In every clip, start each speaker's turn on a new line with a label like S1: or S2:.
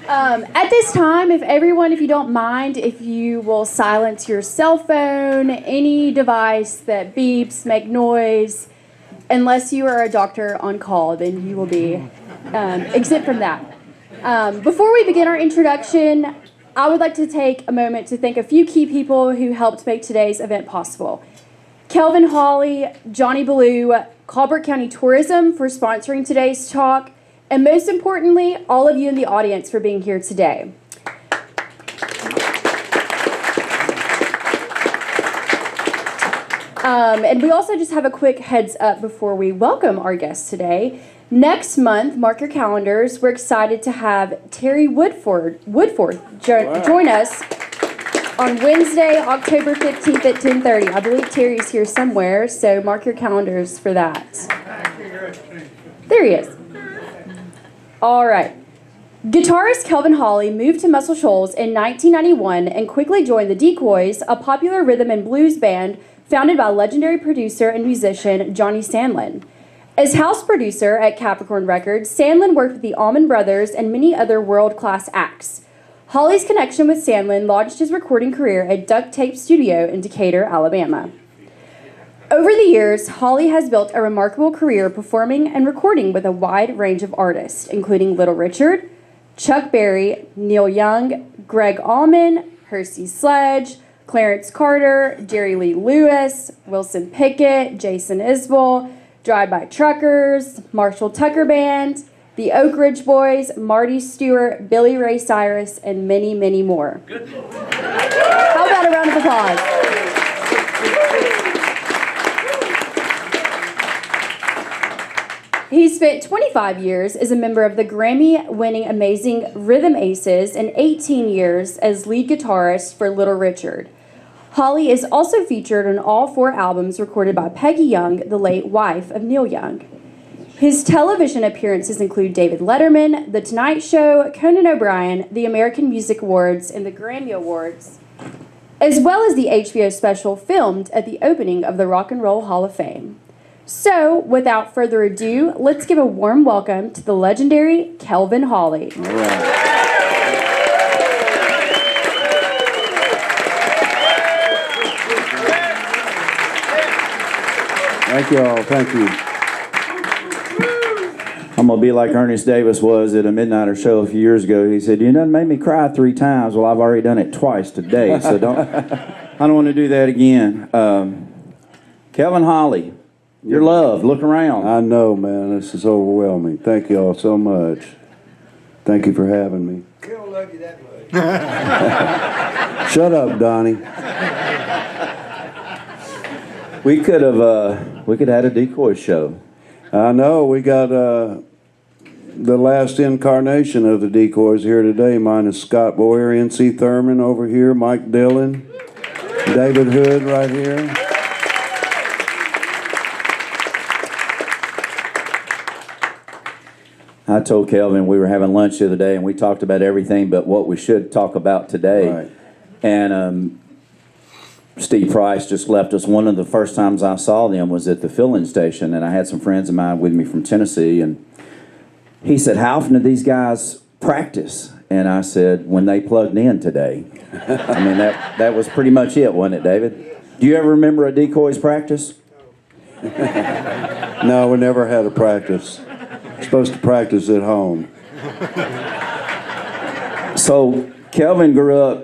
S1: At this time, if you don't mind, if you will silence your cell phone, any device that beeps, make noise, unless you are a doctor on call, then you will be exempt from that. Before we begin our introduction, I would like to take a moment to thank a few key people who helped make today's event possible. Kelvin Holly, Johnny Belew, Colbert County Tourism for sponsoring today's talk, and most importantly, all of you in the audience for being here today. And we also just have a quick heads up before we welcome our guests today. Next month, mark your calendars, we're excited to have Terry Woodforth join us on Wednesday, October 15th at 10:30. I believe Terry's here somewhere, so mark your calendars for that. There he is. All right. Guitarist Kelvin Holly moved to Muscle Shoals in 1991 and quickly joined the Decoys, a popular rhythm and blues band founded by legendary producer and musician Johnny Sandlin. As house producer at Capricorn Records, Sandlin worked with the Allman Brothers and many other world-class acts. Holly's connection with Sandlin launched his recording career at Duct Tape Studio in Decatur, Alabama. Over the years, Holly has built a remarkable career performing and recording with a wide range of artists, including Little Richard, Chuck Berry, Neil Young, Greg Allman, Hersey Sledge, Clarence Carter, Jerry Lee Lewis, Wilson Pickett, Jason Isbell, Drive-By Truckers, Marshall Tucker Band, the Oak Ridge Boys, Marty Stewart, Billy Ray Cyrus, and many, many more. How about a round of applause? He spent 25 years as a member of the Grammy-winning Amazing Rhythm Aces and 18 years as lead guitarist for Little Richard. Holly is also featured on all 4 albums recorded by Peggy Young, the late wife of Neil Young. His television appearances include David Letterman, The Tonight Show, Conan O'Brien, the American Music Awards, and the Grammy Awards, as well as the HBO special filmed at the opening of the Rock and Roll Hall of Fame. So, without further ado, let's give a warm welcome to the legendary Kelvin Holly.
S2: All right. Thank you all. Thank you. I'm going to be like Ernest Davis was at a Midnighter show a few years ago. He said, "You done made me cry 3 times. Well, I've already done it twice today, so I don't want to do that again. Kelvin Holly, your love. Look around.
S3: I know, man. This is overwhelming. Thank you all so much. Thank you for having me.
S4: We don't love you that much.
S3: Shut up, Donnie.
S2: We could have had a Decoys show.
S3: I know. We got the last incarnation of the Decoys here today. Mine is Scott Boyer, N.C. Thurman over here, Mike Dillon, David Hood right here.
S2: I told Kelvin we were having lunch the other day, and we talked about everything but what we should talk about today.
S3: Right.
S2: And Steve Price just left us. One of the first times I saw them was at the filling station, and I had some friends of mine with me from Tennessee, and he said, "How often do these guys practice?" And I said, "When they plugged in today." I mean, that was pretty much it, wasn't it, David? Do you ever remember a Decoys practice?
S3: No, we never had a practice. Supposed to practice at home.
S2: So Kelvin grew up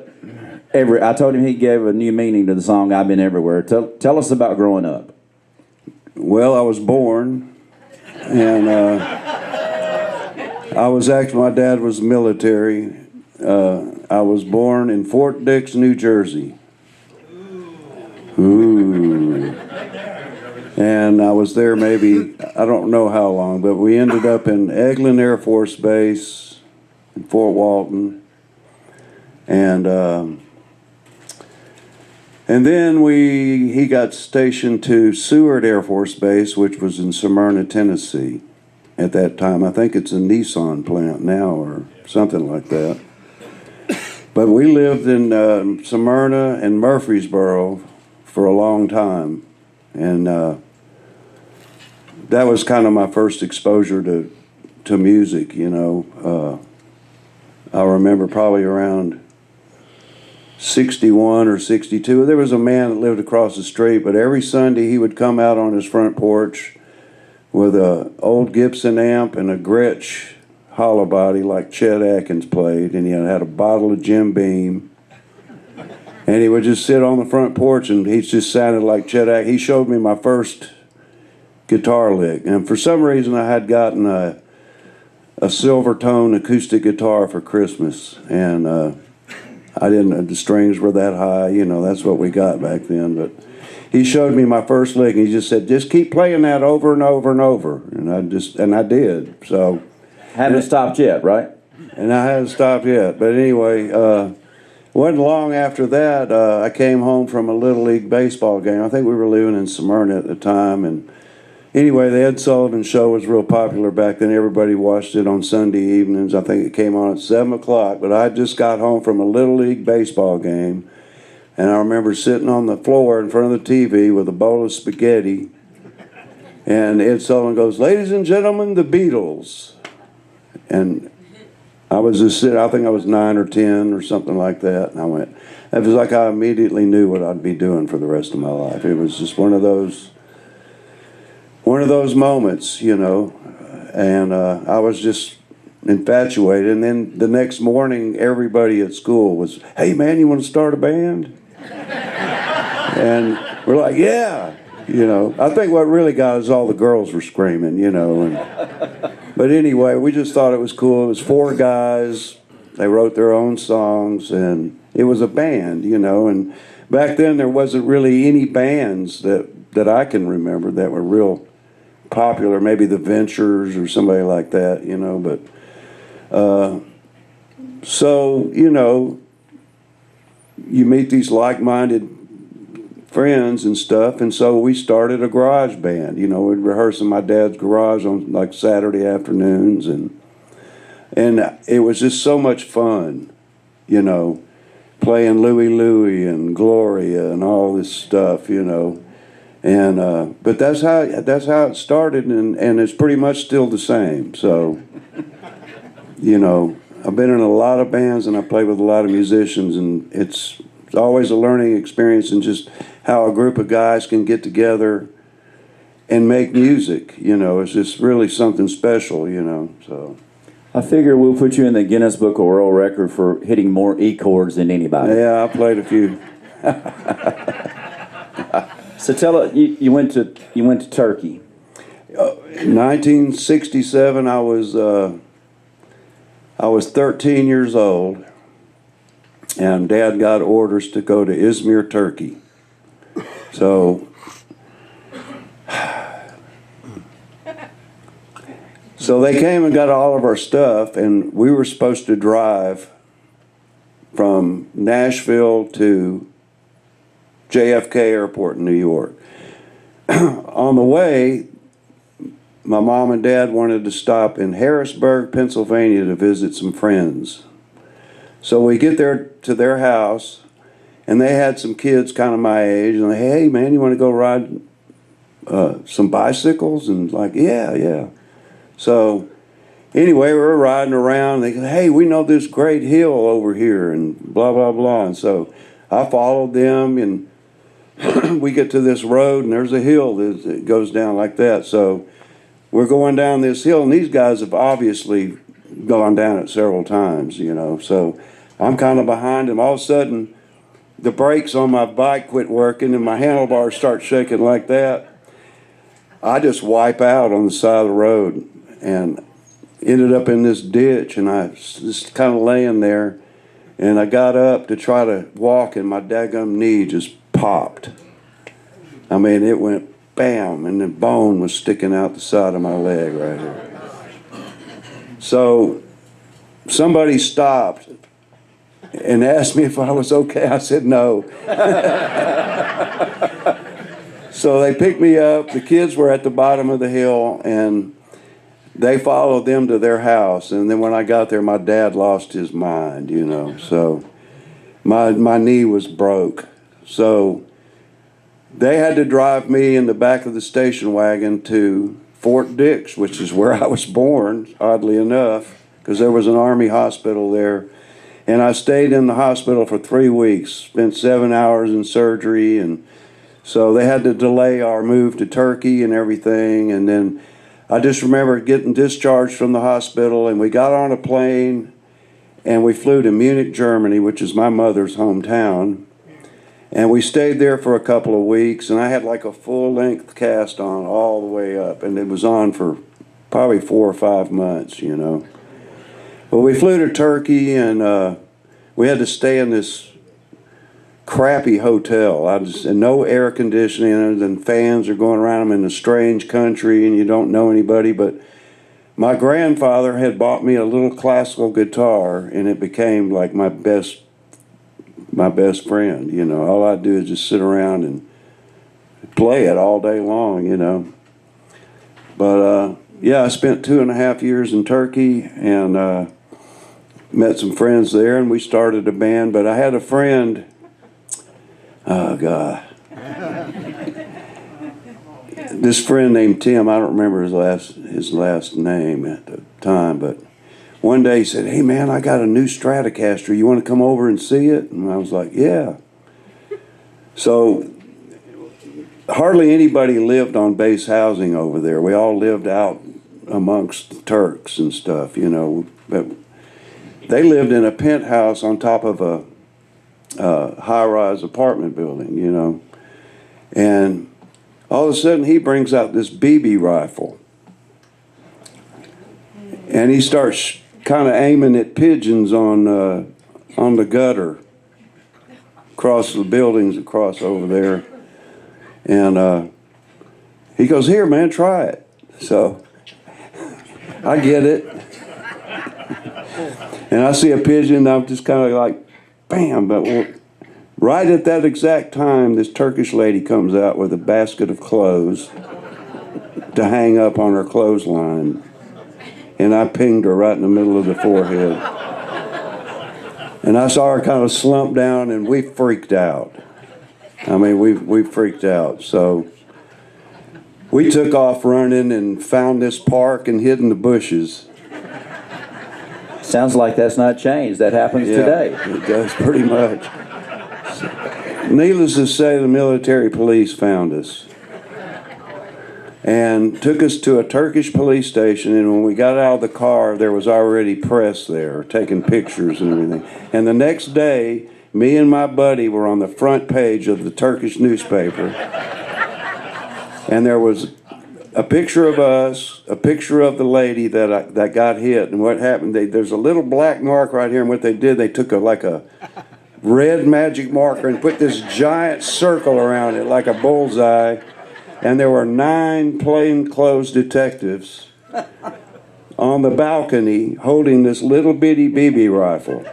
S2: I told him he gave a new meaning to the song "I've Been Everywhere." Tell us about growing up.
S3: Well, I was born, and my dad was military. I was born in Fort Dix, New Jersey. Ooh. And I was there maybe, I don't know how long, but we ended up in Eglin Air Force Base in Fort Walton. And then he got stationed to Seward Air Force Base, which was in Smyrna, Tennessee at that time. I think it's a Nissan plant now or something like that. But we lived in Smyrna and Murfreesboro for a long time. And that was kind of my first exposure to music, you know. I remember probably around 61 or 62. There was a man that lived across the street, but every Sunday he would come out on his front porch with a old Gibson amp and a Gretsch hollow body like Chet Atkins played, and he had a bottle of Jim Beam. And he would just sit on the front porch, and he just sounded like Chet Atkins. He showed me my first guitar lick, and for some reason I had gotten a silver tone acoustic guitar for Christmas, and I didn't. The strings were that high, you know. That's what we got back then. But he showed me my first lick, and he just said, "Just keep playing that over and over and over." And I did. So
S2: Haven't stopped yet, right?
S3: and I hadn't stopped yet. But anyway, wasn't long after that I came home from a Little League baseball game. I think we were living in Smyrna at the time, and anyway, the Ed Sullivan Show was real popular back then. Everybody watched it on Sunday evenings. I think it came on at 7 o'clock. But I just got home from a Little League baseball game, and I remember sitting on the floor in front of the TV with a bowl of spaghetti, and Ed Sullivan goes, "Ladies and gentlemen, the Beatles." And I was just sitting, I think I was 9 or 10 or something like that, and I went, it was like I immediately knew what I'd be doing for the rest of my life. It was just one of those moments, you know, and I was just infatuated. And then the next morning, everybody at school was, "Hey, man, you want to start a band?" And we're like, "Yeah." You know, I think what really got us, all the girls were screaming, you know. But anyway, we just thought it was cool. It was 4 guys. They wrote their own songs, and it was a band, you know. And back then, there wasn't really any bands that I can remember that were real popular. Maybe the Ventures or somebody like that, you know. But so, you know, you meet these like-minded friends and stuff, and so we started a garage band. You know, we'd rehearse in my dad's garage on like Saturday afternoons, and it was just so much fun, you know, playing Louie Louie and Gloria and all this stuff, you know. And but that's how it started, and it's pretty much still the same. So, you know, I've been in a lot of bands, and I play with a lot of musicians, and it's always a learning experience, and just how a group of guys can get together and make music. You know, it's just really something special, you know. So
S2: I figure we'll put you in the Guinness Book of World Record for hitting more E chords than anybody.
S3: yeah, I played a few.
S2: So tell us, you went to Turkey.
S3: 1967, I was 13 years old, and Dad got orders to go to Izmir, Turkey. So they came and got all of our stuff, and we were supposed to drive from Nashville to JFK Airport in New York. On the way, my mom and dad wanted to stop in Harrisburg, Pennsylvania to visit some friends. So we get there to their house, and they had some kids kind of my age, and they, "Hey, man, you want to go ride some bicycles?" And like, yeah. So anyway, we were riding around. They go, "Hey, we know this great hill over here," and blah, blah, blah. And so I followed them, and we get to this road, and there's a hill that goes down like that. So we're going down this hill, and these guys have obviously gone down it several times, you know. So I'm kind of behind them. All of a sudden, the brakes on my bike quit working, and my handlebars start shaking like that. I just wipe out on the side of the road and ended up in this ditch, and I was just kind of laying there, and I got up to try to walk, and my daggum knee just popped. I mean, it went bam, and the bone was sticking out the side of my leg right here. So somebody stopped and asked me if I was okay. I said no. So they picked me up. The kids were at the bottom of the hill, and they followed them to their house. And then when I got there, my dad lost his mind, you know. So my knee was broke. So they had to drive me in the back of the station wagon to Fort Dix, which is where I was born, oddly enough. because there was an Army hospital there. And I stayed in the hospital for 3 weeks, spent 7 hours in surgery, and so they had to delay our move to Turkey and everything. And then I just remember getting discharged from the hospital, and we got on a plane, and we flew to Munich, Germany, which is my mother's hometown. And we stayed there for a couple of weeks, and I had like a full-length cast on all the way up, and it was on for probably 4 or 5 months, you know. But we flew to Turkey, and we had to stay in this crappy hotel. And no air conditioning, and fans are going around. I'm in a strange country, and you don't know anybody. But my grandfather had bought me a little classical guitar, and it became like my best friend. You know, all I do is just sit around and play it all day long. You know, but yeah, I spent 2.5 years in Turkey, and met some friends there, and we started a band. But I had a friend, oh God, this friend named Tim. I don't remember his last name at the time, but one day he said, "Hey man, I got a new Stratocaster. You want to come over and see it?" And I was like, "Yeah." So hardly anybody lived on base housing over there. We all lived out amongst Turks and stuff, you know. But they lived in a penthouse on top of a high-rise apartment building, you know. And all of a sudden, he brings out this BB rifle. And he starts kind of aiming at pigeons on the gutter across the buildings across over there. And he goes, "Here, man, try it." So I get it. And I see a pigeon, I'm just kind of like, bam. But right at that exact time, this Turkish lady comes out with a basket of clothes to hang up on her clothesline. And I pinged her right in the middle of the forehead. And I saw her kind of slump down, and we freaked out. I mean, we freaked out. So we took off running and found this park and hid in the bushes.
S2: Sounds like that's not changed. That happens today.
S3: It does pretty much. So, needless to say, the military police found us and took us to a Turkish police station. And when we got out of the car, there was already press there taking pictures and everything. And the next day, me and my buddy were on the front page of the Turkish newspaper. And there was a picture of us, a picture of the lady that got hit, and what happened. There's a little black mark right here, and what they did, they took a red magic marker and put this giant circle around it like a bullseye, and there were 9 plainclothes detectives on the balcony holding this little bitty BB rifle.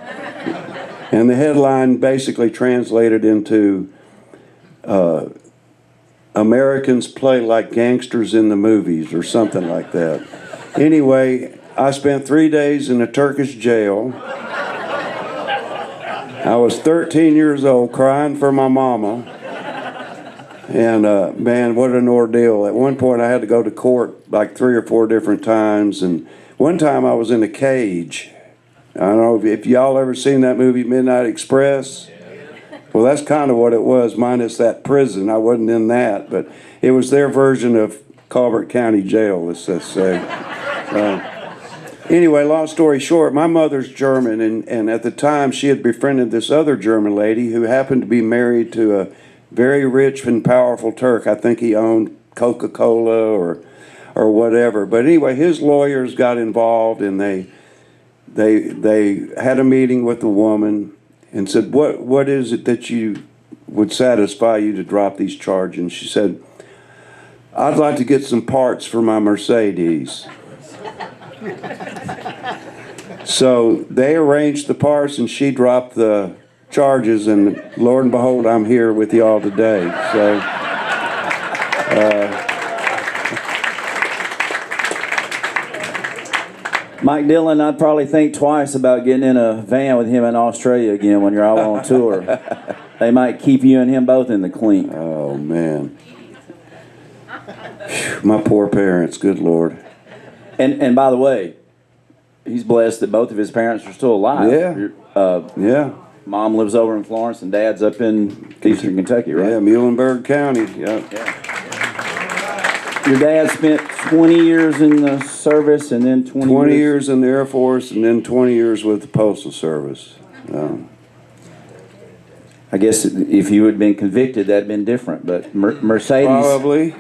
S3: And the headline basically translated into Americans play like gangsters in the movies, or something like that. Anyway, I spent 3 days in a Turkish jail. I was 13 years old, crying for my mama. And man, what an ordeal. At one point I had to go to court like 3 or 4 different times. And one time I was in a cage. I don't know if y'all ever seen that movie Midnight Express. Well, that's kind of what it was, minus that prison. I wasn't in that, but it was their version of Colbert County Jail, let's just say. Anyway, long story short, my mother's German, and at the time she had befriended this other German lady who happened to be married to a very rich and powerful Turk. I think he owned Coca-Cola or whatever. But anyway, his lawyers got involved, and they had a meeting with the woman and said, what is it that you would satisfy you to drop these charges? And she said, "I'd like to get some parts for my Mercedes." So they arranged the parts, and she dropped the charges, and Lord and behold, I'm here with y'all today. So
S2: Mike Dillon, I'd probably think twice about getting in a van with him in Australia again when you're all on tour. They might keep you and him both in the clink.
S3: Oh, man. My poor parents, good Lord.
S2: And by the way, he's blessed that both of his parents are still alive.
S3: Yeah. Yeah.
S2: Mom lives over in Florence, and Dad's up in eastern Kentucky, right?
S3: Yeah, Muhlenberg County. Yeah.
S2: Your dad spent 20 years in the service, and then
S3: 20 years in the Air Force, and then 20 years with the Postal Service.
S2: I guess if you had been convicted, that'd been different. But Mercedes,
S3: probably.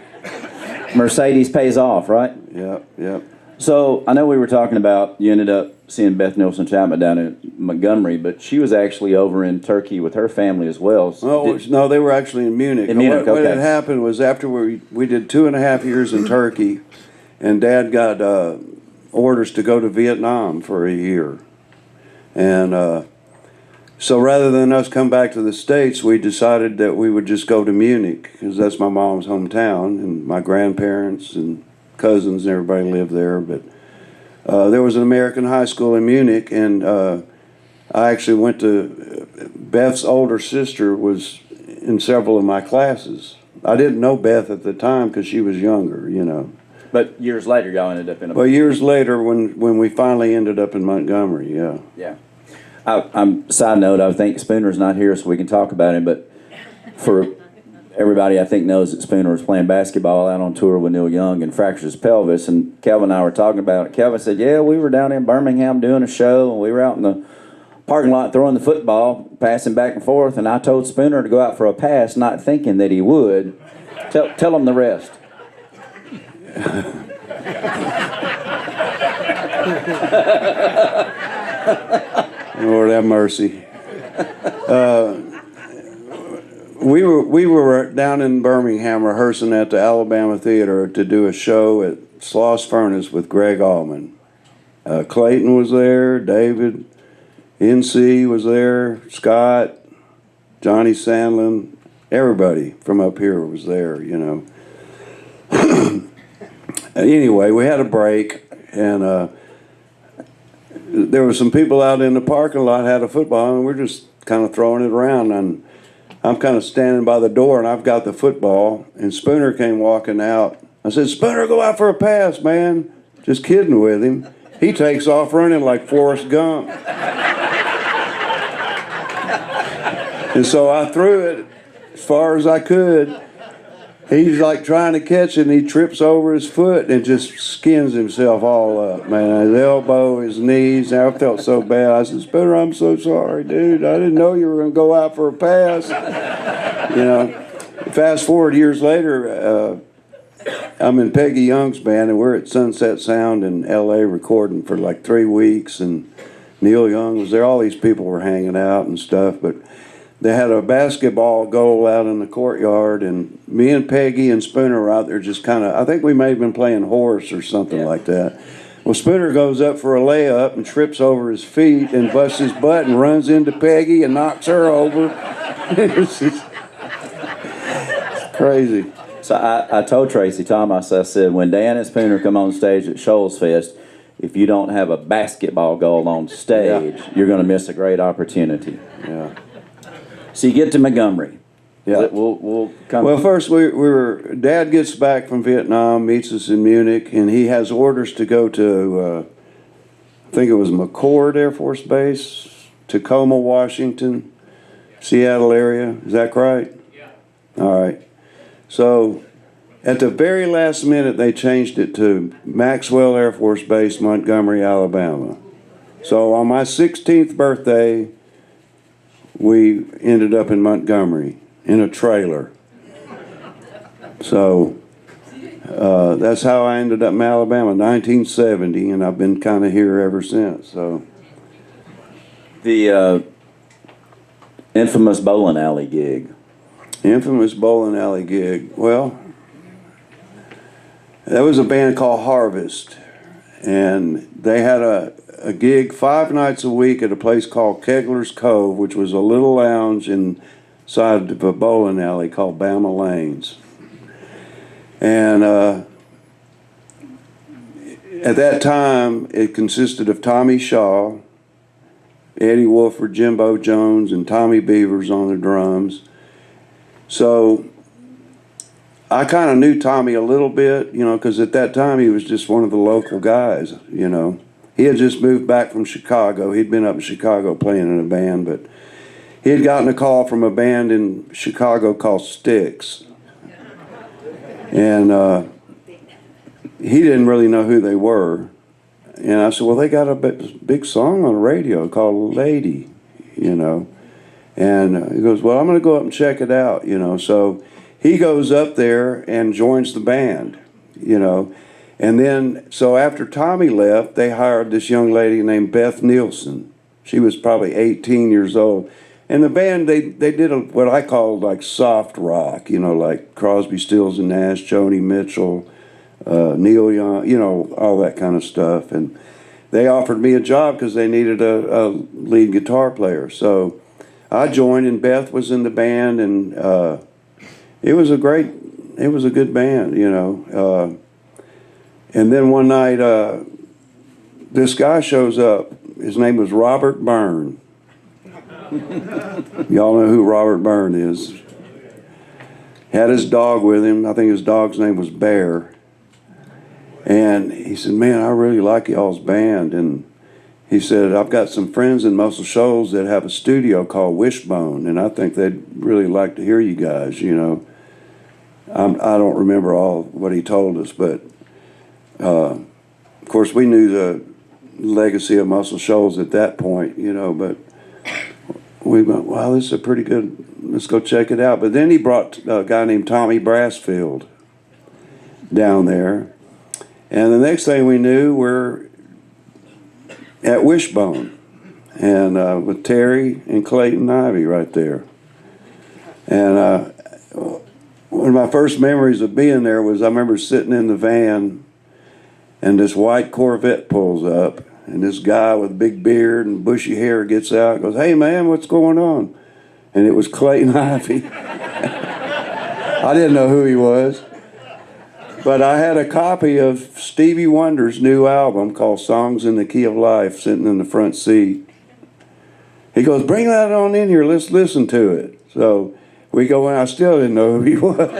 S2: Mercedes pays off, right?
S3: Yep, yep.
S2: So I know we were talking about you ended up seeing Beth Nielsen Chapman down in Montgomery, but she was actually over in Turkey with her family as well.
S3: No, they were actually in Munich.
S2: In Munich,
S3: What had happened was after we did 2.5 years in Turkey, and Dad got orders to go to Vietnam for a year, and so rather than us come back to the States, we decided that we would just go to Munich because that's my mom's hometown, and my grandparents and cousins and everybody lived there. But there was an American high school in Munich, and I actually went to Beth's older sister was in several of my classes. I didn't know Beth at the time because she was younger, you know.
S2: But years later, y'all ended up in a...
S3: Well, years later, when we finally ended up in Montgomery, yeah.
S2: Yeah. Side note, I think Spooner's not here, so we can talk about him, but for everybody I think knows that Spooner was playing basketball out on tour with Neil Young and fractured his pelvis, and Kelvin and I were talking about it. Kelvin said, yeah, we were down in Birmingham doing a show, and we were out in the parking lot throwing the football, passing back and forth, and I told Spooner to go out for a pass, not thinking that he would. Tell him the rest.
S3: Lord have mercy. We were down in Birmingham rehearsing at the Alabama Theater to do a show at Sloss Furnace with Greg Allman. Clayton was there, David, NC was there, Scott, Johnny Sandlin, everybody from up here was there, you know. Anyway, we had a break, and there were some people out in the parking lot had a football, and we're just kind of throwing it around, and I'm kind of standing by the door, and I've got the football, and Spooner came walking out. I said, Spooner, go out for a pass, man. Just kidding with him. He takes off running like Forrest Gump. And so I threw it as far as I could. He's like trying to catch it, and he trips over his foot and just skins himself all up, man. His elbow, his knees. I felt so bad. I said, Spooner, I'm so sorry, dude. I didn't know you were going to go out for a pass. You know, fast forward years later, I'm in Peggy Young's band, and we're at Sunset Sound in L.A. recording for like 3 weeks, and Neil Young was there. All these people were hanging out and stuff, but they had a basketball goal out in the courtyard, and me and Peggy and Spooner were out there just kind of, I think we may have been playing horse or something like that. Well, Spooner goes up for a layup and trips over his feet and busts his butt and runs into Peggy and knocks her over. It's crazy.
S2: So I told Tracy Thomas, I said, when Dan and Spooner come on stage at Shoals Fest, if you don't have a basketball goal on stage, you're going to miss a great opportunity.
S3: Yeah.
S2: So you get to Montgomery.
S3: Yeah.
S2: We'll come.
S3: Well, first we were. Dad gets back from Vietnam, meets us in Munich, and he has orders to go to. I think it was McCord Air Force Base, Tacoma, Washington, Seattle area. Is that right? Yeah. All right. So, at the very last minute, they changed it to Maxwell Air Force Base, Montgomery, Alabama. So on my 16th birthday, we ended up in Montgomery in a trailer. So that's how I ended up in Alabama, 1970, and I've been kind of here ever since. So
S2: the infamous bowling alley gig.
S3: Infamous bowling alley gig. Well, that was a band called Harvest, and they had a gig 5 nights a week at a place called Kegler's Cove, which was a little lounge inside of a bowling alley called Bama Lanes. And at that time, it consisted of Tommy Shaw, Eddie Wolford, Jimbo Jones, and Tommy Beavers on the drums. So I kind of knew Tommy a little bit, you know, because at that time he was just one of the local guys, you know. he had just moved back from Chicago. He'd been up in Chicago playing in a band, but he had gotten a call from a band in Chicago called Styx. And he didn't really know who they were. And I said, well, they got a big song on the radio called Lady, you know. And he goes, well, I'm going to go up and check it out, you know. So he goes up there and joins the band, you know. And then, so after Tommy left, they hired this young lady named Beth Nielsen. She was probably 18 years old. And the band, they did what I call like soft rock, you know, like Crosby, Stills and Nash, Joni Mitchell, Neil Young, you know, all that kind of stuff. And they offered me a job because they needed a lead guitar player. So I joined, and Beth was in the band, and it was a good band, you know. And then one night, this guy shows up. His name was Robert Byrne. Y'all know who Robert Byrne is. Had his dog with him. I think his dog's name was Bear. And he said, man, I really like y'all's band. And he said, I've got some friends in Muscle Shoals that have a studio called Wishbone, and I think they'd really like to hear you guys, you know. I don't remember all what he told us, but of course we knew the legacy of Muscle Shoals at that point, you know, but we went, wow, this is a pretty good, let's go check it out. But then he brought a guy named Tommy Brassfield down there. And the next thing we knew, we're at Wishbone, and with Terry and Clayton Ivey right there. And one of my first memories of being there was I remember sitting in the van, and this white Corvette pulls up, and this guy with a big beard and bushy hair gets out and goes, hey man, what's going on? And it was Clayton Ivey. I didn't know who he was. But I had a copy of Stevie Wonder's new album called Songs in the Key of Life sitting in the front seat. He goes, bring that on in here, let's listen to it. So we go in, I still didn't know who he was.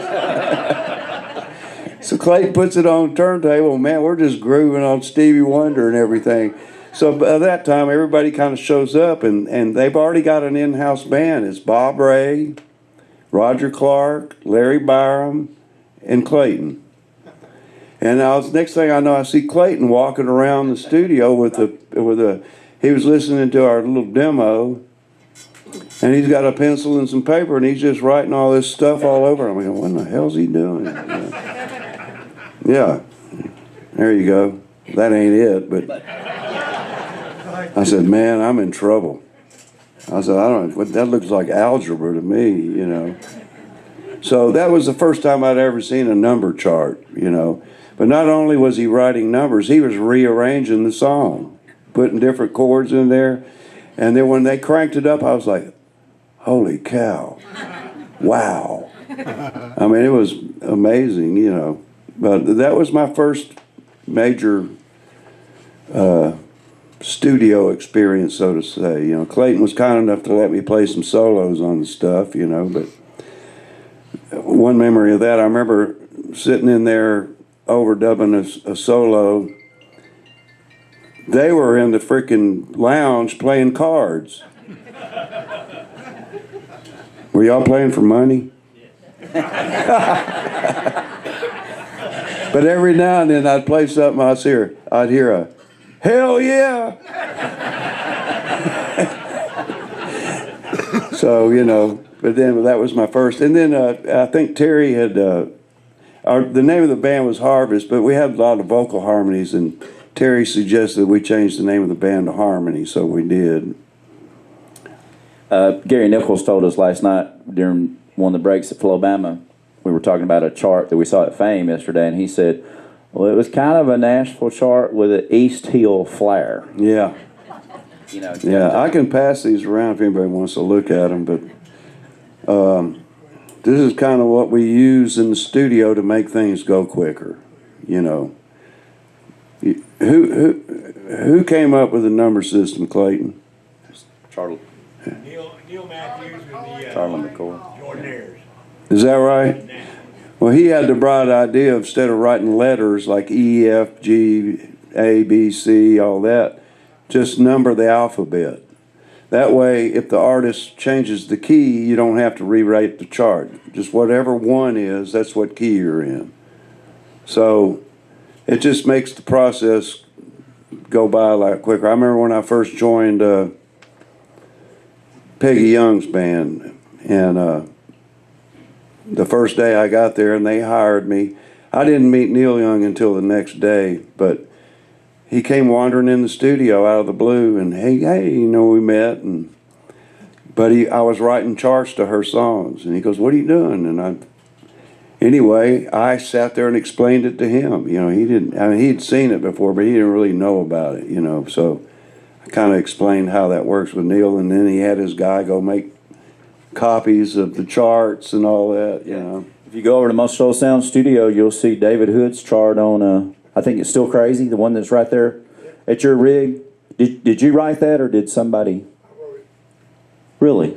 S3: So Clayton puts it on the turntable, man, we're just grooving on Stevie Wonder and everything. So by that time, everybody kind of shows up, and they've already got an in-house band. It's Bob Ray, Roger Clark, Larry Byram, and Clayton. And next thing I know, I see Clayton walking around the studio he was listening to our little demo, and he's got a pencil and some paper, and he's just writing all this stuff all over. I'm going, what in the hell's he doing? Yeah, there you go. That ain't it, but I said, man, I'm in trouble. I said, I don't know, that looks like algebra to me, you know. So that was the first time I'd ever seen a number chart, you know. But not only was he writing numbers, he was rearranging the song, putting different chords in there. And then when they cranked it up, I was like, holy cow, wow. I mean, it was amazing, you know. But that was my first major studio experience, so to say. You know, Clayton was kind enough to let me play some solos on the stuff, you know. But one memory of that, I remember sitting in there overdubbing a solo. They were in the freaking lounge playing cards. Were y'all playing for money? But every now and then I'd play something, I'd hear a hell yeah. So, you know, but then that was my first. And then I think Terry had, the name of the band was Harvest, but we had a lot of vocal harmonies, and Terry suggested we change the name of the band to Harmony, so we did.
S2: Gary Nichols told us last night during one of the breaks at Flobama, we were talking about a chart that we saw at Fame yesterday, and he said, well, it was kind of a Nashville chart with an East Hill flair.
S3: Yeah.
S2: You know,
S3: yeah, I can pass these around if anybody wants to look at them, but this is kind of what we use in the studio to make things go quicker, you know. Who came up with the number system, Clayton?
S2: Charlie.
S4: Neil Matthews with the
S2: Charlie McCoy.
S4: Jordanaires.
S3: Is that right? Well, he had the bright idea of, instead of writing letters like E, F, G, A, B, C, all that. Just number the alphabet. That way, if the artist changes the key, you don't have to rewrite the chart. Just whatever one is, that's what key you're in. So it just makes the process go by a lot quicker. I remember when I first joined Peggy Young's band, and the first day I got there and they hired me, I didn't meet Neil Young until the next day, but he came wandering in the studio out of the blue, and hey, we met, but I was writing charts to her songs, and he goes, "What are you doing?" And anyway, I sat there and explained it to him. He didn't. I mean, he'd seen it before, but he didn't really know about it. So I kind of explained how that works with Neil, and then he had his guy go make copies of the charts and all that.
S2: If you go over to Muscle Shoals Sound Studio, you'll see David Hood's chart on. I think it's Still Crazy, the one that's right there at your rig. Did you write that, or did somebody? Really?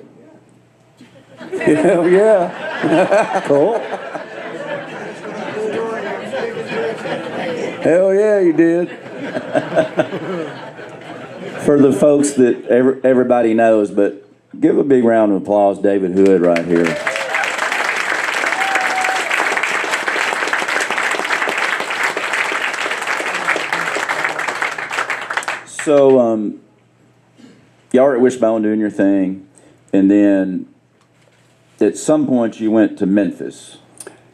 S3: Yeah.
S2: Cool.
S3: Hell yeah, you did.
S2: For the folks that everybody knows, but give a big round of applause, David Hood, right here. So, y'all were at Wishbone doing your thing, and then at some point you went to Memphis.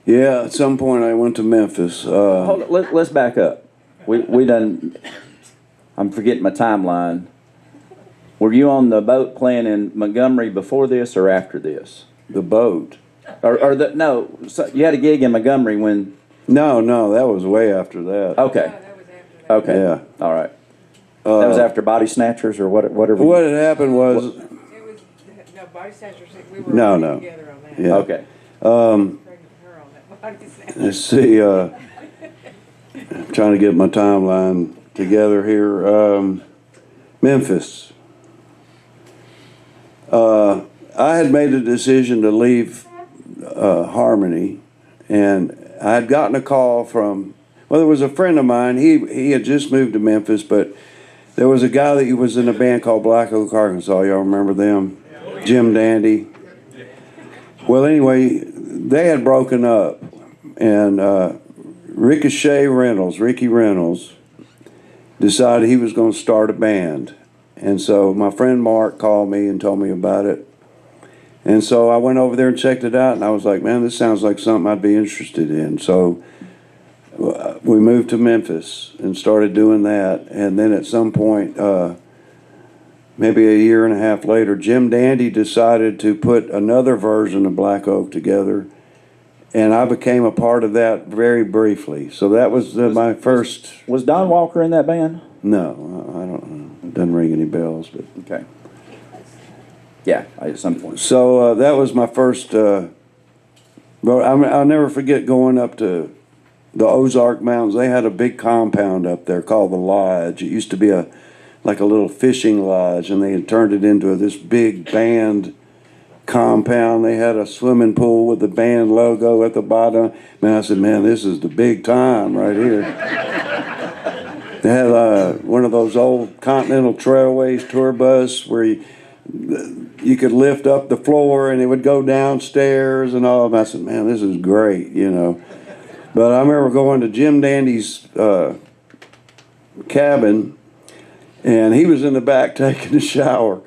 S3: Yeah, at some point I went to Memphis.
S2: Hold on, let's back up. We done. I'm forgetting my timeline. Were you on the boat playing in Montgomery before this or after this?
S3: The boat.
S2: No, so you had a gig in Montgomery when.
S3: No, that was way after that.
S2: Okay.
S5: No, that was after that.
S2: Okay.
S3: Yeah.
S2: All right. That was after Body Snatchers or whatever.
S3: What had happened was.
S5: It was no Body Snatchers. We were
S3: No.
S5: working together on that.
S3: Yeah.
S2: Okay.
S5: Pregnant with her on that Body Snatchers.
S3: Let's see. I'm trying to get my timeline together here. Memphis. I had made a decision to leave Harmony, and I had gotten a call from. Well, there was a friend of mine. He had just moved to Memphis, but there was a guy that was in a band called Black Oak, Arkansas. Y'all remember them? Jim Dandy. Well, anyway, they had broken up, and Ricky Reynolds, decided he was going to start a band. And so my friend Mark called me and told me about it. And so I went over there and checked it out, and I was like, man, this sounds like something I'd be interested in. So we moved to Memphis and started doing that. And then at some point, maybe a year and a half later, Jim Dandy decided to put another version of Black Oak together. And I became a part of that very briefly. So that was my first.
S2: Was Don Walker in that band?
S3: No, I don't know. It doesn't ring any bells, but.
S2: Okay. Yeah, at some point.
S3: So that was my first. But I'll never forget going up to the Ozark Mountains. They had a big compound up there called the Lodge. It used to be like a little fishing lodge, and they had turned it into this big band compound. They had a swimming pool with the band logo at the bottom. Man, I said, man, this is the big time right here. They had one of those old Continental Trailways tour bus where you could lift up the floor and it would go downstairs and all. And I said, man, this is great, But I remember going to Jim Dandy's cabin, and he was in the back taking a shower.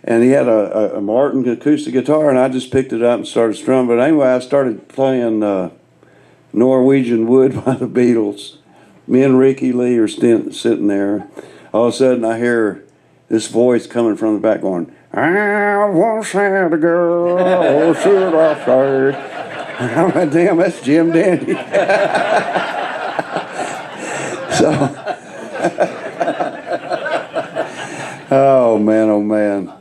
S3: And he had a Martin acoustic guitar, and I just picked it up and started strumming. But anyway, I started playing Norwegian Wood by the Beatles. Me and Ricky Lee are sitting there. All of a sudden, I hear this voice coming from the back going, I want to say the girl, or should I say? I'm like, damn, that's Jim Dandy. Oh, man.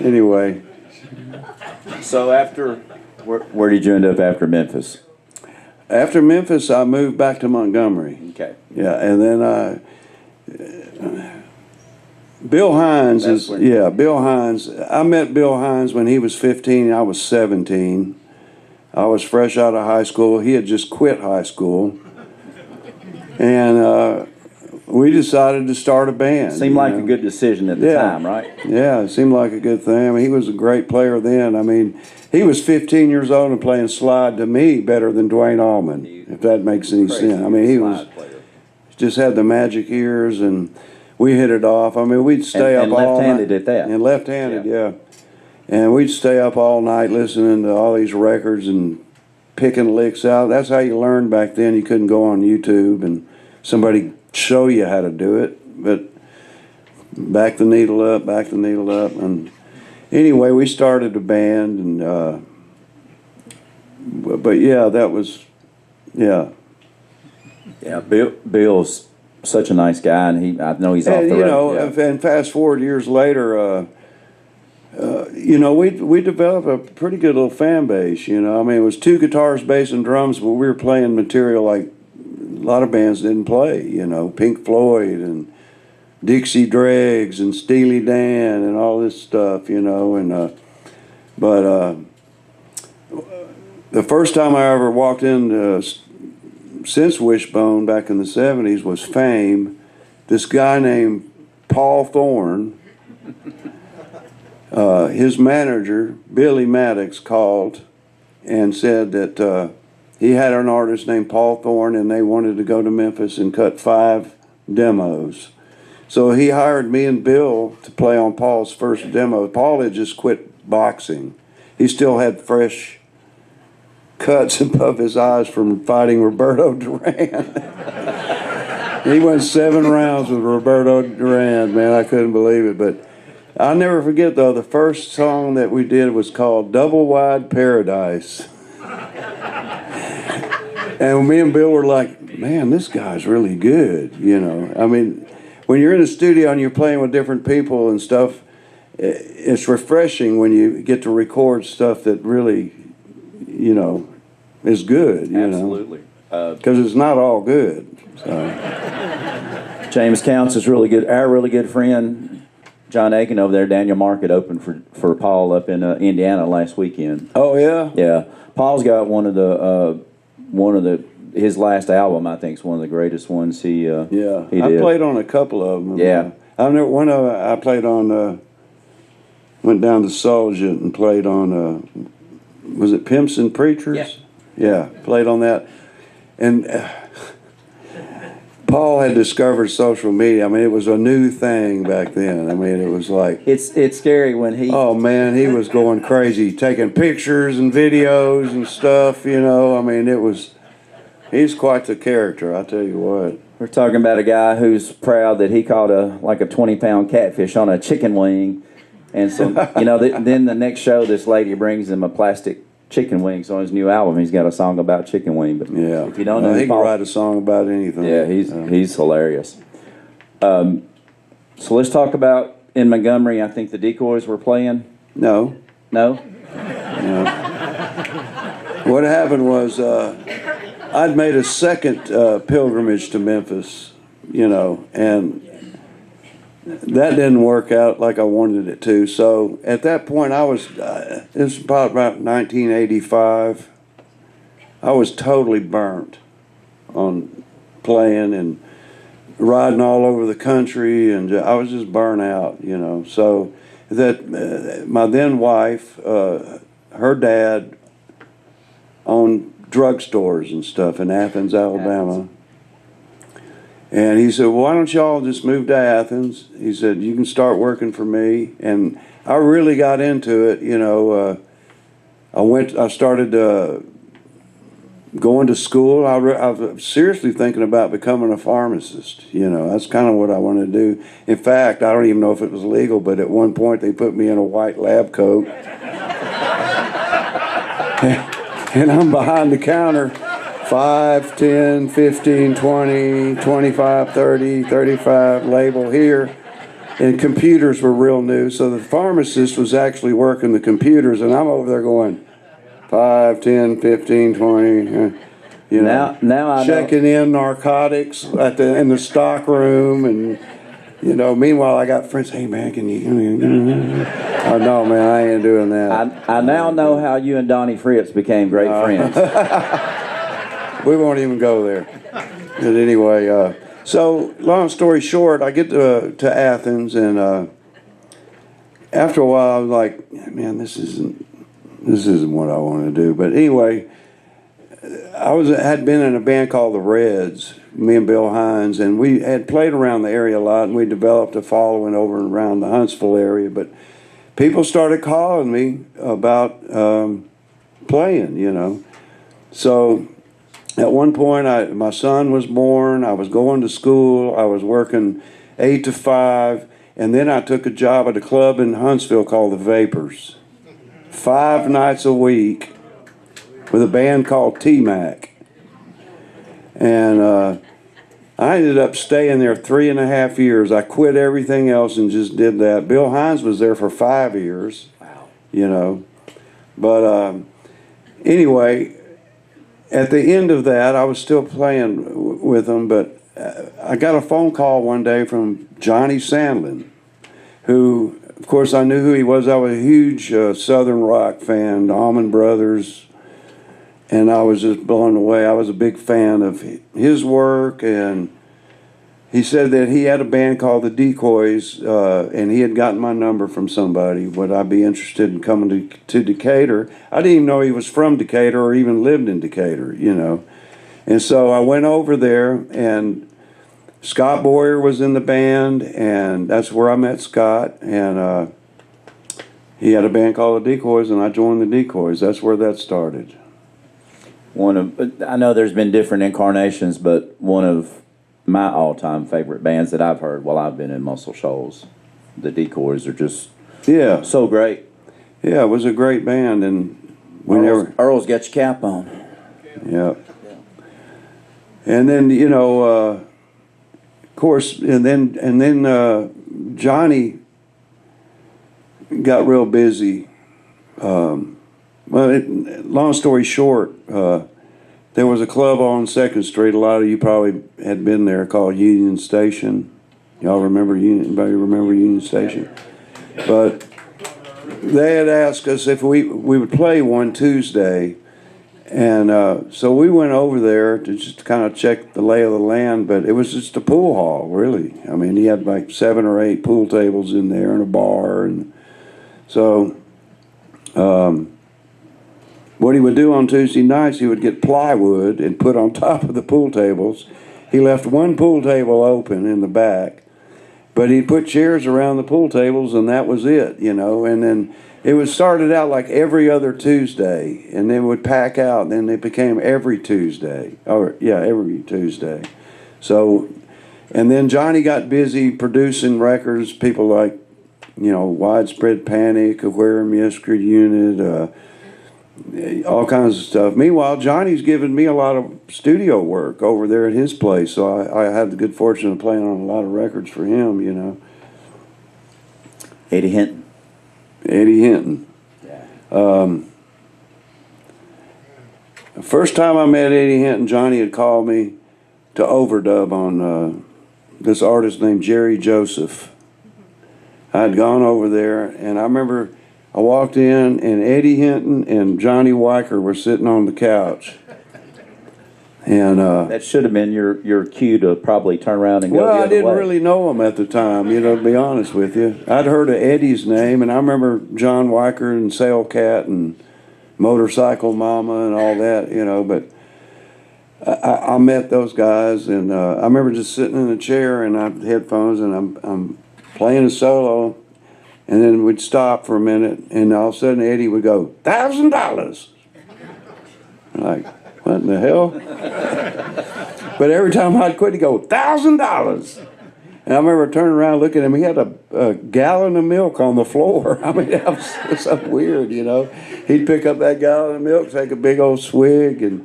S3: Anyway.
S2: So where did you end up after Memphis?
S3: After Memphis, I moved back to Montgomery.
S2: Okay.
S3: Yeah, and then Bill Hines Bill Hines. I met Bill Hines when he was 15 and I was 17. I was fresh out of high school. He had just quit high school. And we decided to start a band.
S2: Seemed like a good decision at the time, right?
S3: Yeah, it seemed like a good thing. I mean, he was a great player then. I mean, he was 15 years old and playing slide to me better than Dwayne Allman, if that makes any sense. I mean, he was just had the magic ears, and we hit it off. I mean, we'd stay up all night. And
S2: left-handed at that.
S3: And left-handed, yeah. And we'd stay up all night listening to all these records and picking licks out. That's how you learned back then. You couldn't go on YouTube and somebody show you how to do it. But back the needle up. And anyway, we started a band. And but yeah, that was, yeah.
S2: Yeah, Bill's such a nice guy, and I know he's off the road.
S3: And fast forward years later, we developed a pretty good little fan base. I mean, it was 2 guitars, bass, and drums, but we were playing material like a lot of bands didn't play. Pink Floyd and Dixie Dregs and Steely Dan and all this stuff. But the first time I ever walked in since Wishbone back in the 70s was Fame. This guy named Paul Thorne. His manager, Billy Maddox, called and said that he had an artist named Paul Thorne, and they wanted to go to Memphis and cut 5 demos. So he hired me and Bill to play on Paul's first demo. Paul had just quit boxing. He still had fresh cuts above his eyes from fighting Roberto Duran. He went 7 rounds with Roberto Duran, man. I couldn't believe it, but I'll never forget, though, the first song that we did was called Double Wide Paradise. And me and Bill were like, man, this guy's really good, I mean, when you're in the studio and you're playing with different people and stuff, it's refreshing when you get to record stuff that really, is good,
S2: Absolutely.
S3: Because it's not all good. So.
S2: James Counts is really good. Our really good friend, John Aiken over there, Daniel Market, opened for Paul up in Indiana last weekend.
S3: Oh yeah,
S2: yeah. Paul's got one of his last album. I think is one of the greatest ones he did.
S3: I played on a couple of them.
S2: Yeah,
S3: one of them I played on. Went down to Soljet and played on. Was it Pimps and Preachers? Yeah, played on that, and. Paul had discovered social media. I mean, it was a new thing back then. I mean, it was like...
S2: It's scary when he...
S3: Oh, man, he was going crazy, taking pictures and videos and stuff, I mean, he's quite the character, I tell you what.
S2: We're talking about a guy who's proud that he caught a 20-pound catfish on a chicken wing. And so, then the next show, this lady brings him a plastic chicken wings on his new album. He's got a song about chicken wing, but if you don't know,
S3: he can write a song about anything.
S2: Yeah, he's hilarious. So let's talk about in Montgomery. I think the Decoys were playing.
S3: No. What happened was I'd made a second pilgrimage to Memphis, and that didn't work out like I wanted it to. So at that point, it was about 1985. I was totally burnt on playing and riding all over the country, and I was just burnt out, So that my then wife, her dad owned drugstores and stuff in Athens, Alabama. And he said, well, why don't y'all just move to Athens? He said, you can start working for me. And I really got into it, I started going to school. I was seriously thinking about becoming a pharmacist. That's kind of what I wanted to do. In fact, I don't even know if it was legal, but at one point they put me in a white lab coat. And I'm behind the counter. 5, 10, 15, 20, 25, 30, 35, label here. And computers were real new, so the pharmacist was actually working the computers, and I'm over there going 5, 10, 15, 20,
S2: now I
S3: checking in narcotics in the stock room, and meanwhile I got friends, hey man, can you oh no man, I ain't doing that.
S2: I now know how you and Donnie Fritz became great friends.
S3: We won't even go there. But anyway, So, long story short, I get to Athens, and after a while, I was like, man, this isn't what I want to do. But anyway, had been in a band called the Reds, me and Bill Hines, and we had played around the area a lot, and we developed a following over and around the Huntsville area. But people started calling me about playing, you know. So at one point, my son was born. I was going to school. I was working 8 to 5, and then I took a job at a club in Huntsville called the Vapors, 5 nights a week, with a band called T-Mac. And I ended up staying there 3.5 years. I quit everything else and just did that. Bill Hines was there for 5 years. Wow. You know. But anyway, at the end of that, I was still playing with them, but I got a phone call one day from Johnny Sandlin, who, of course, I knew who he was. I was a huge Southern rock fan, the Allman Brothers, and I was just blown away. I was a big fan of his work, and he said that he had a band called the Decoys, and he had gotten my number from somebody. Would I be interested in coming to Decatur? I didn't even know he was from Decatur or even lived in Decatur, you know. And so I went over there, and Scott Boyer was in the band, and that's where I met Scott. And he had a band called the Decoys, and I joined the Decoys. That's where that started.
S2: I know there's been different incarnations, but one of my all-time favorite bands that I've heard while I've been in Muscle Shoals, the Decoys, are just so great.
S3: Yeah, it was a great band, and
S2: Earl's got your cap on.
S3: Yeah. And then, you know, of course, and then Johnny got real busy. Long story short, there was a club on 2nd Street. A lot of you probably had been there, called Union Station. Y'all remember anybody remember Union Station? But they had asked us if we would play one Tuesday. And so we went over there to just kind of check the lay of the land, but it was just a pool hall, really. I mean, he had like 7 or 8 pool tables in there and a bar. And so what he would do on Tuesday nights, he would get plywood and put on top of the pool tables. He left one pool table open in the back, but he'd put chairs around the pool tables, and that was it, you know. And then it was started out like every other Tuesday, and then would pack out, and then it became every Tuesday. Every Tuesday. So, and then Johnny got busy producing records, people like, you know, Widespread Panic, Aquarium Rescue Unit, all kinds of stuff. Meanwhile, Johnny's given me a lot of studio work over there at his place, so I had the good fortune of playing on a lot of records for him, you know.
S2: Eddie Hinton.
S3: Yeah. The first time I met Eddie Hinton, Johnny had called me to overdub on this artist named Jerry Joseph. I had gone over there, and I remember I walked in, and Eddie Hinton and Johnny Weicker were sitting on the couch. And
S2: that should have been your cue to probably turn around and go the other way.
S3: Well, I didn't really know him at the time, you know, to be honest with you. I'd heard of Eddie's name, and I remember John Weicker and Sail Cat and Motorcycle Mama and all that, you know, but I met those guys, and I remember just sitting in a chair, and I had headphones, and I'm playing a solo. And then we'd stop for a minute, and all of a sudden Eddie would go, $1,000. I'm like, what in the hell? But every time I'd quit, he'd go, $1,000. And I remember turning around, looking at him. He had a gallon of milk on the floor. I mean, that was so weird, you know. He'd pick up that gallon of milk, take a big old swig, and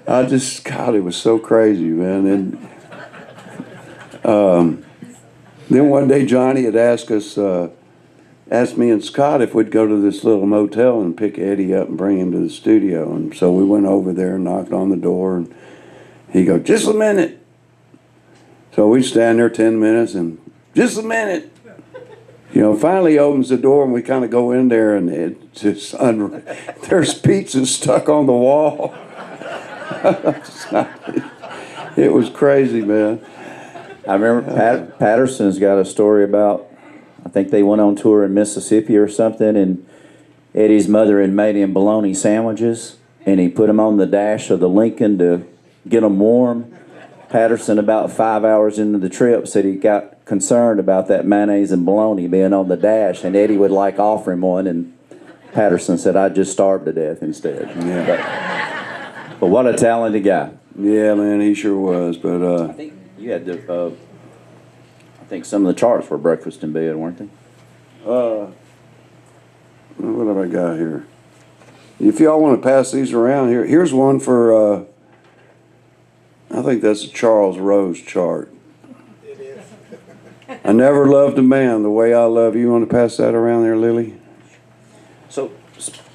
S3: God, it was so crazy, man. And then one day Johnny had asked me and Scott if we'd go to this little motel and pick Eddie up and bring him to the studio. And so we went over there and knocked on the door, and he goes, just a minute. So we stand there 10 minutes and just a minute. You know, finally he opens the door, and we kind of go in there, and it's just there's pizza stuck on the wall. It was crazy, man.
S2: I remember Patterson's got a story about, I think they went on tour in Mississippi or something, and Eddie's mother had made him bologna sandwiches, and he put them on the dash of the Lincoln to get them warm. Patterson, about 5 hours into the trip, said he got concerned about that mayonnaise and bologna being on the dash, and Eddie would like offer him one, and Patterson said, "I'd just starve to death instead."
S3: Yeah.
S2: But what a talented guy.
S3: Yeah, man, he sure was. But
S2: I think you had the. I think some of the charts were breakfast in bed, weren't they?
S3: what have I got here? If y'all want to pass these around here, here's one for. I think that's a Charles Rose chart.
S4: It is.
S3: I never loved a man the way I love you. You want to pass that around there, Lily?
S2: So,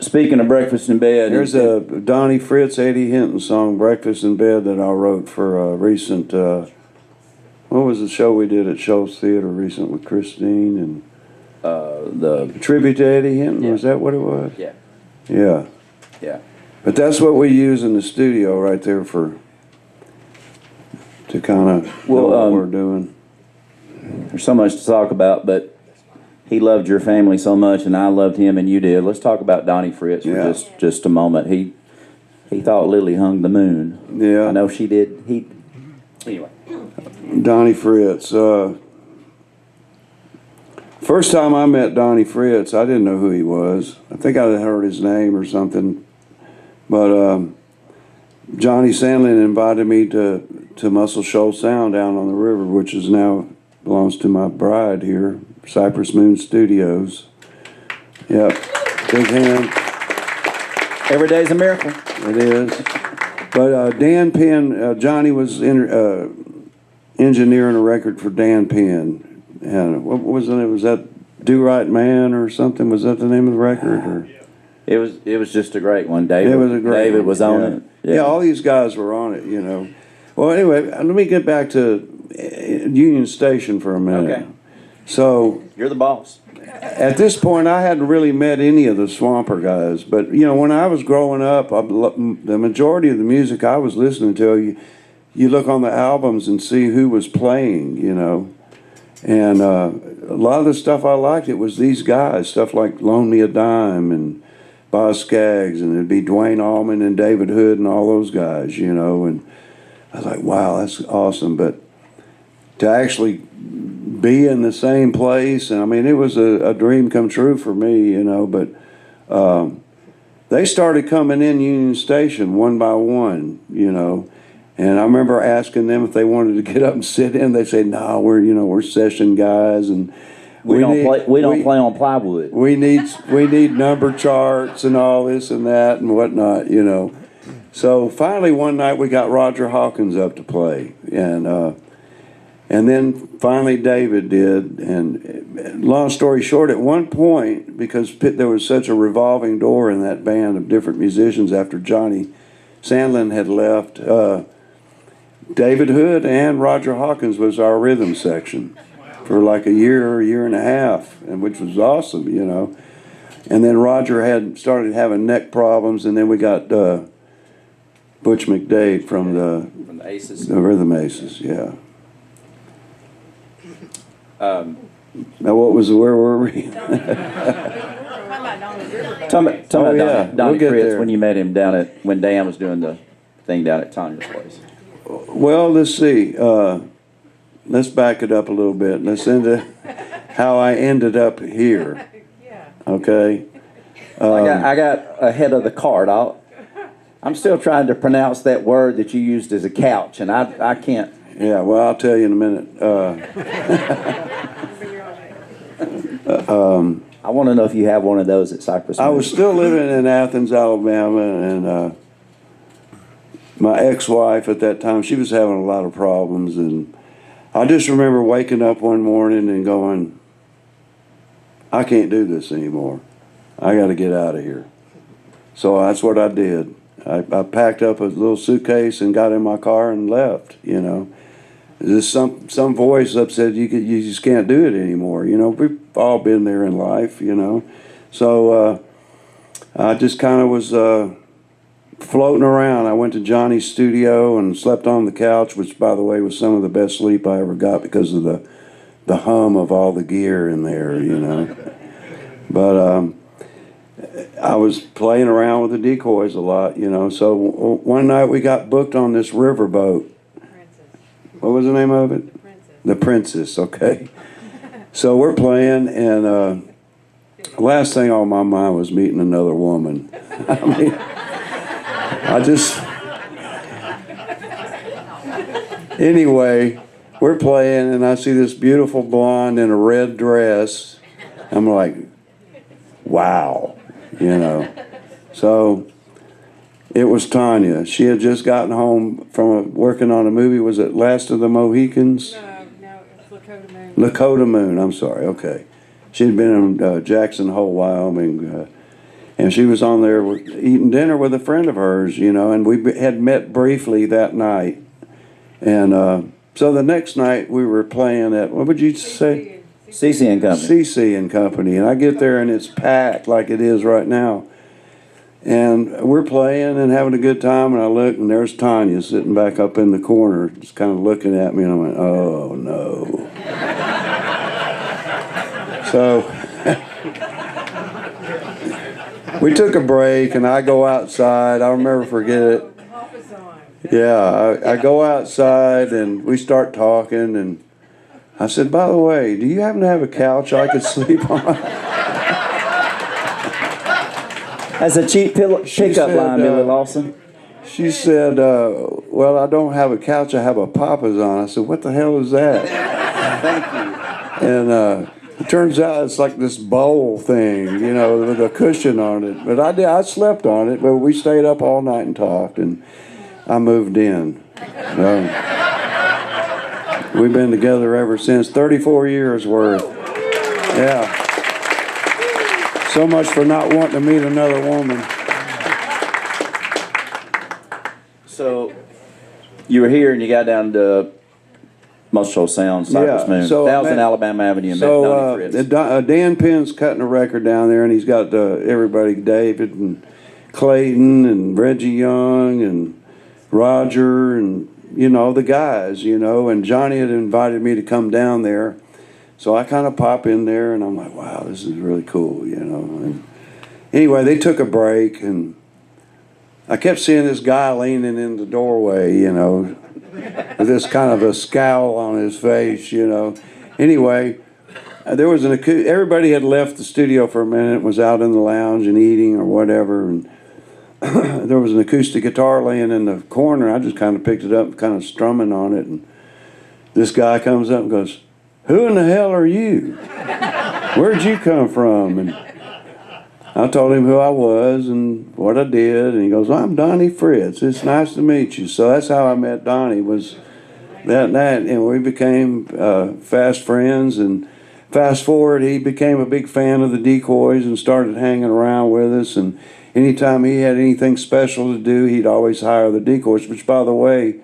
S2: speaking of breakfast in bed,
S3: There's a Donnie Fritz, Eddie Hinton song, "Breakfast in Bed," that I wrote for a recent. What was the show we did at Shoals Theater recent with Christine and
S2: the
S3: tribute to Eddie Hinton?
S2: Yeah.
S3: Was that what it was?
S2: yeah,
S3: Yeah.
S2: yeah.
S3: But that's what we use in the studio right there to kind of know what we're doing.
S2: There's so much to talk about, but he loved your family so much, and I loved him, and you did. Let's talk about Donnie Fritz
S3: Yeah.
S2: for just a moment. He thought Lily hung the moon.
S3: Yeah.
S2: I know she did. Anyway.
S3: Donnie Fritz. First time I met Donnie Fritz, I didn't know who he was. I think I had heard his name or something. But Johnny Sandlin invited me to Muscle Shoals Sound down on the river, which is now belongs to my bride here, Cypress Moon Studios. Yep, big hand.
S2: Every day's a miracle.
S3: It is. But Dan Penn, Johnny was engineering a record for Dan Penn. And what was it? Was that Do Right Man or something? Was that the name of the record? Or?
S2: It was just a great one. David,
S3: It was a great
S2: David
S3: one.
S2: was on
S3: Yeah.
S2: it.
S3: Yeah, all these guys were on it, you know. Well, anyway, let me get back to Union Station for a minute.
S2: Okay.
S3: So
S2: You're the boss.
S3: at this point, I hadn't really met any of the Swamper guys, but you know, when I was growing up, the majority of the music I was listening to, you look on the albums and see who was playing, you know, and a lot of the stuff I liked, it was these guys, stuff like Loan Me a Dime and Boz Scaggs, and it'd be Dwayne Allman and David Hood and all those guys, you know, and I was like, wow, that's awesome, but to actually be in the same place, and I mean, it was a dream come true for me, you know, but they started coming in Union Station one by one, you know, and I remember asking them if they wanted to get up and sit in. They say, "No, we're session guys, and
S2: We don't play on plywood.
S3: we need number charts and all this and that and whatnot, you know." So finally one night we got Roger Hawkins up to play, and then finally David did. And long story short, at one point, because there was such a revolving door in that band of different musicians after Johnny Sandlin had left, David Hood and Roger Hawkins was our rhythm section for like a year and a half, and which was awesome, you know. And then Roger had started having neck problems, and then we got Butch McDade from the
S2: Aces.
S3: The Rhythm Aces, yeah. Now, where were we?
S2: Talking about
S3: yeah,
S2: Donnie
S3: we'll get
S2: Fritz
S3: there.
S2: when you met him when Dan was doing the thing down at Tanya's place.
S3: Well, let's see. Let's back it up a little bit. Let's into how I ended up here.
S5: Yeah.
S3: Okay.
S2: I got ahead of the cart. I'm still trying to pronounce that word that you used as a couch, and I can't.
S3: Yeah. Well, I'll tell you in a minute.
S2: I want to know if you have one of those at Cypress.
S3: I was still living in Athens, Alabama, and my ex-wife at that time, she was having a lot of problems, and I just remember waking up one morning and going, I can't do this anymore. I got to get out of here. So that's what I did. I packed up a little suitcase and got in my car and left, you know. There's some voice up said you just can't do it anymore. You know, we've all been there in life, you know. So I just kind of was, floating around. I went to Johnny's studio and slept on the couch, which, by the way, was some of the best sleep I ever got because of the hum of all the gear in there, you know. But I was playing around with the Decoys a lot, you know. So one night we got booked on this riverboat. What was the name of it? The Princess, okay. So we're playing, and last thing on my mind was meeting another woman. I mean, anyway, we're playing, and I see this beautiful blonde in a red dress. I'm like, wow, you know. So it was Tanya. She had just gotten home from working on a movie. Was it Last of the Mohicans?
S5: No, it's Lakota Moon.
S3: Lakota Moon, I'm sorry, okay. She'd been in Jackson Hole, Wyoming, and she was on there eating dinner with a friend of hers, you know, and we had met briefly that night. And so the next night we were playing at, what would you say?
S2: CC and Company.
S3: CC and Company. And I get there and it's packed like it is right now. And we're playing and having a good time, and I look, and there's Tanya sitting back up in the corner, just kind of looking at me, and I went, oh, no. So we took a break, and I go outside. I'll never forget it. Yeah, I go outside, and we start talking, and I said, by the way, do you happen to have a couch I could sleep on?
S2: As a cheap pickup line, Billy Lawson.
S3: She said, well, I don't have a couch, I have a papa's on. I said, what the hell is that? Thank you. And it turns out it's like this bowl thing, you know, with a cushion on it. But I slept on it, but we stayed up all night and talked, and I moved in. We've been together ever since, 34 years worth. Yeah. So much for not wanting to meet another woman.
S2: So you were here and you got down to Muscle Shoals Sound, Cypress Moon,
S3: so
S2: 1000 Alabama Avenue, and
S3: so
S2: met Donnie Fritz.
S3: Dan Penn's cutting a record down there, and he's got everybody, David and Clayton and Reggie Young and Roger and, you know, the guys, you know, and Johnny had invited me to come down there. So I kind of pop in there, and I'm like, wow, this is really cool, you know. And anyway, they took a break, and I kept seeing this guy leaning in the doorway, you know, with this kind of a scowl on his face, you know. Anyway, there was everybody had left the studio for a minute, was out in the lounge and eating or whatever, and there was an acoustic guitar laying in the corner. I just kind of picked it up, kind of strumming on it, and this guy comes up and goes, who in the hell are you? Where'd you come from? And I told him who I was and what I did, and he goes, I'm Donnie Fritz. It's nice to meet you. So that's how I met Donnie, was that night, and we became fast friends. And fast forward, he became a big fan of the Decoys and started hanging around with us. And anytime he had anything special to do, he'd always hire the Decoys, which, by the way,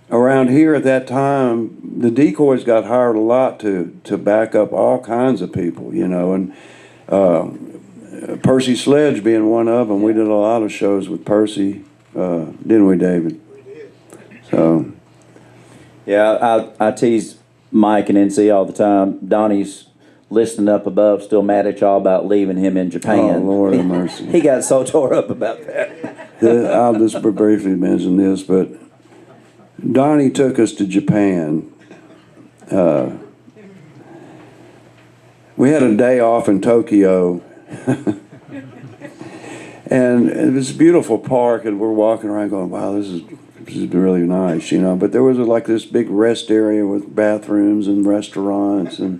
S3: around here at that time, the Decoys got hired a lot to back up all kinds of people, you know, and Percy Sledge being one of them. We did a lot of shows with Percy, didn't we, David? We did. So,
S2: yeah, I tease Mike and NC all the time. Donnie's listening up above, still mad at y'all about leaving him in Japan.
S3: oh, Lord have mercy.
S2: He got so tore up about that.
S3: I'll just briefly mention this, but Donnie took us to Japan. We had a day off in Tokyo, and it was a beautiful park, and we're walking around going, wow, this is really nice, you know. But there was like this big rest area with bathrooms and restaurants and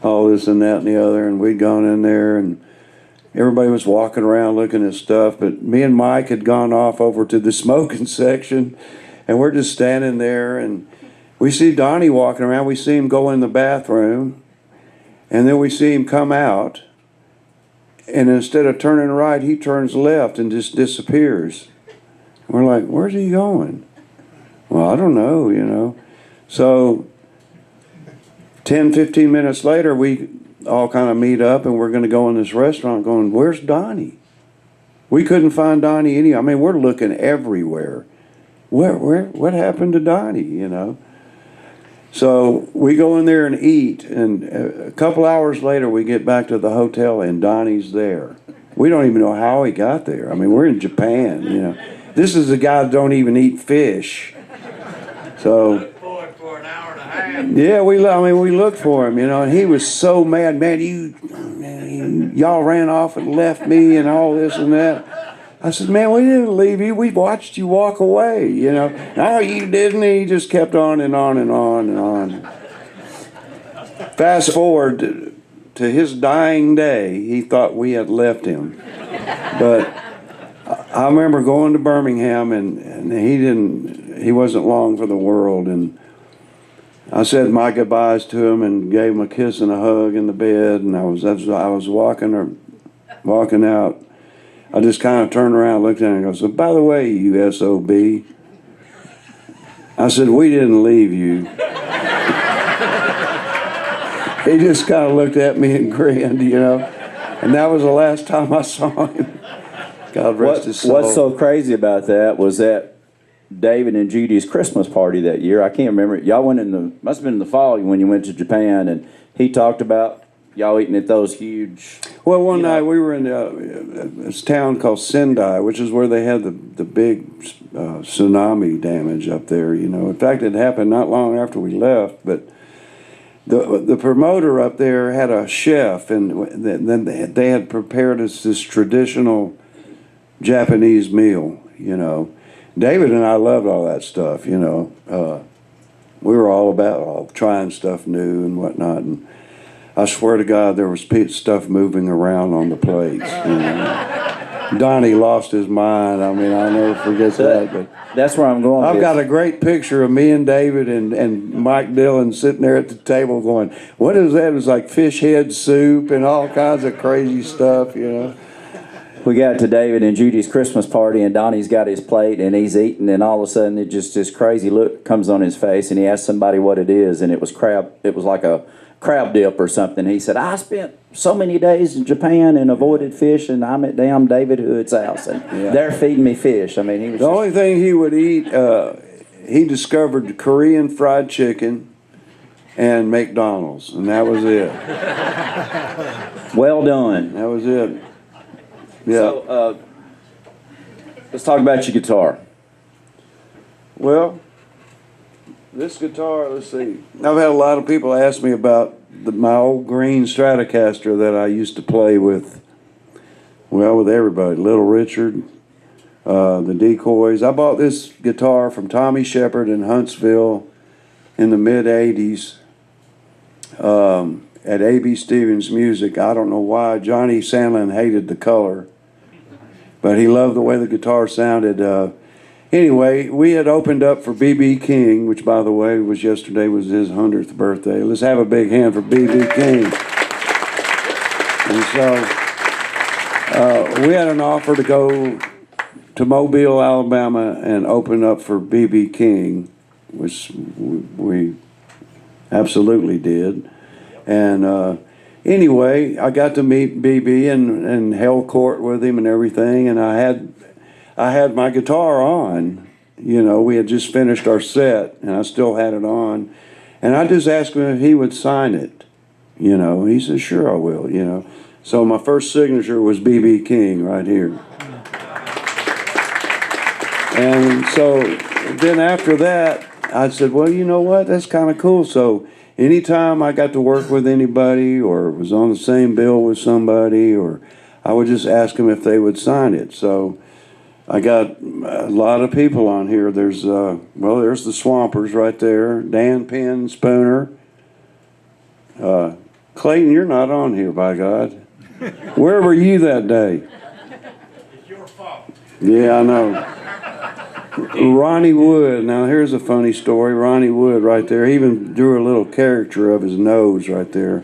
S3: all this and that and the other, and we'd gone in there, and everybody was walking around looking at stuff, but me and Mike had gone off over to the smoking section. And we're just standing there, and we see Donnie walking around. We see him go in the bathroom, and then we see him come out. And instead of turning right, he turns left and just disappears. We're like, where's he going? Well, I don't know, you know. So 10, 15 minutes later, we all kind of meet up, and we're going to go in this restaurant going, where's Donnie? We couldn't find Donnie I mean, we're looking everywhere. What happened to Donnie, you know? So we go in there and eat, and a couple hours later we get back to the hotel and Donnie's there. We don't even know how he got there. I mean, we're in Japan, you know. This is a guy that don't even eat fish. So
S4: For an hour and a half.
S3: yeah, we looked for him, you know, and he was so mad. Man, y'all ran off and left me and all this and that. I said, man, we didn't leave you. We watched you walk away, you know. No, you didn't. He just kept on and on and on and on. Fast forward to his dying day, he thought we had left him. But I remember going to Birmingham, and he wasn't long for the world, and I said my goodbyes to him and gave him a kiss and a hug in the bed, and I was walking out. I just kind of turned around, looked at him, and goes, so by the way, you SOB. I said, we didn't leave you. He just kind of looked at me and grinned, you know. And that was the last time I saw him. God rest his soul.
S2: What's so crazy about that was that David and Judy's Christmas party that year. I can't remember. Y'all went must have been in the fall when you went to Japan, and he talked about y'all eating at those huge.
S3: Well, one night we were in this town called Sendai, which is where they had the big tsunami damage up there. You know, in fact, it happened not long after we left. But the promoter up there had a chef, and then they had prepared us this traditional Japanese meal. You know, David and I loved all that stuff. You know, we were all about trying stuff new and whatnot, and I swear to God, there was stuff moving around on the plates. You know. Donnie lost his mind. I mean, I'll never forget that. But
S2: that's where I'm going.
S3: I've got a great picture of me and David and Mike Dillon sitting there at the table going, what is that? It was like fish head soup and all kinds of crazy stuff, you know.
S2: We got to David and Judy's Christmas party, and Donnie's got his plate, and he's eating, and all of a sudden, it just this crazy look comes on his face, and he asked somebody what it is, and it was crab. It was like a crab dip or something. He said, I spent so many days in Japan and avoided fish, and I'm at damn David Hood's house, and they're feeding me fish. I mean, he was
S3: the only thing he would eat, he discovered Korean fried chicken and McDonald's, and that was it.
S2: Well done.
S3: That was it. Yeah.
S2: So, let's talk about your guitar.
S3: Well, this guitar, let's see. I've had a lot of people ask me about my old green Stratocaster that I used to play with, well, with everybody. Little Richard, the Decoys. I bought this guitar from Tommy Shepard in Huntsville in the mid-'80s at A.B. Stevens Music. I don't know why. Johnny Sandlin hated the color, but he loved the way the guitar sounded. Anyway, we had opened up for B.B. King, which, by the way, was his 100th birthday. Let's have a big hand for B.B. King. And so we had an offer to go to Mobile, Alabama, and open up for B.B. King, which we absolutely did. And anyway, I got to meet B.B. and held court with him and everything, and I had my guitar on. You know, we had just finished our set, and I still had it on. And I just asked him if he would sign it. You know, he said, sure I will, you know. So my first signature was B.B. King right here. And so then after that, I said, well, you know what, that's kind of cool. So anytime I got to work with anybody or was on the same bill with somebody, or I would just ask them if they would sign it. So I got a lot of people on here. There's there's the Swampers right there. Dan Penn, Spooner. Clayton, you're not on here, by God. Where were you that day?
S4: It's your fault.
S3: Yeah, I know. Ronnie Wood. Now, here's a funny story. Ronnie Wood right there. He even drew a little caricature of his nose right there.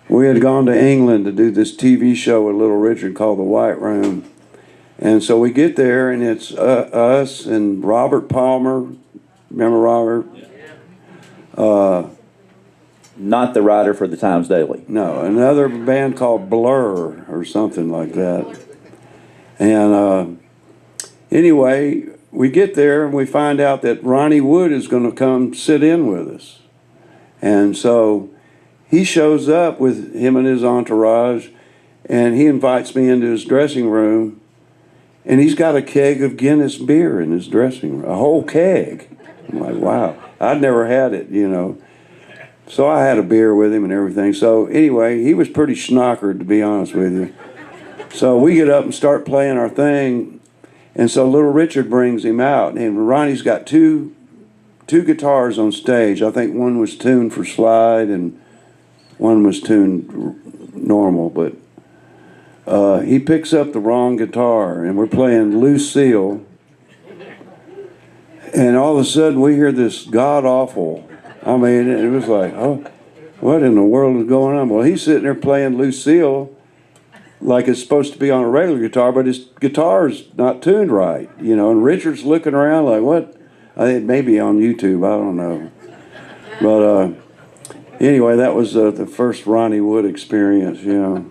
S3: We had gone to England to do this TV show with Little Richard called The White Room. And so we get there, and it's us and Robert Palmer. Remember Robert?
S2: Not the writer for the Times Daily.
S3: No, another band called Blur or something like that. And anyway, we get there and we find out that Ronnie Wood is going to come sit in with us. And so he shows up with him and his entourage, and he invites me into his dressing room, and he's got a keg of Guinness beer in his dressing room, a whole keg. I'm like, wow, I'd never had it, you know. So I had a beer with him and everything. So anyway, he was pretty schnockered, to be honest with you. So we get up and start playing our thing, and so Little Richard brings him out, and Ronnie's got two guitars on stage. I think one was tuned for slide and one was tuned normal, but he picks up the wrong guitar, and we're playing Lucille, and all of a sudden we hear this god-awful, I mean, it was like, oh, what in the world is going on? Well, he's sitting there playing Lucille like it's supposed to be on a regular guitar, but his guitar's not tuned right, you know, and Richard's looking around like, what? I think maybe on YouTube, I don't know. But anyway, that was the first Ronnie Wood experience, you know.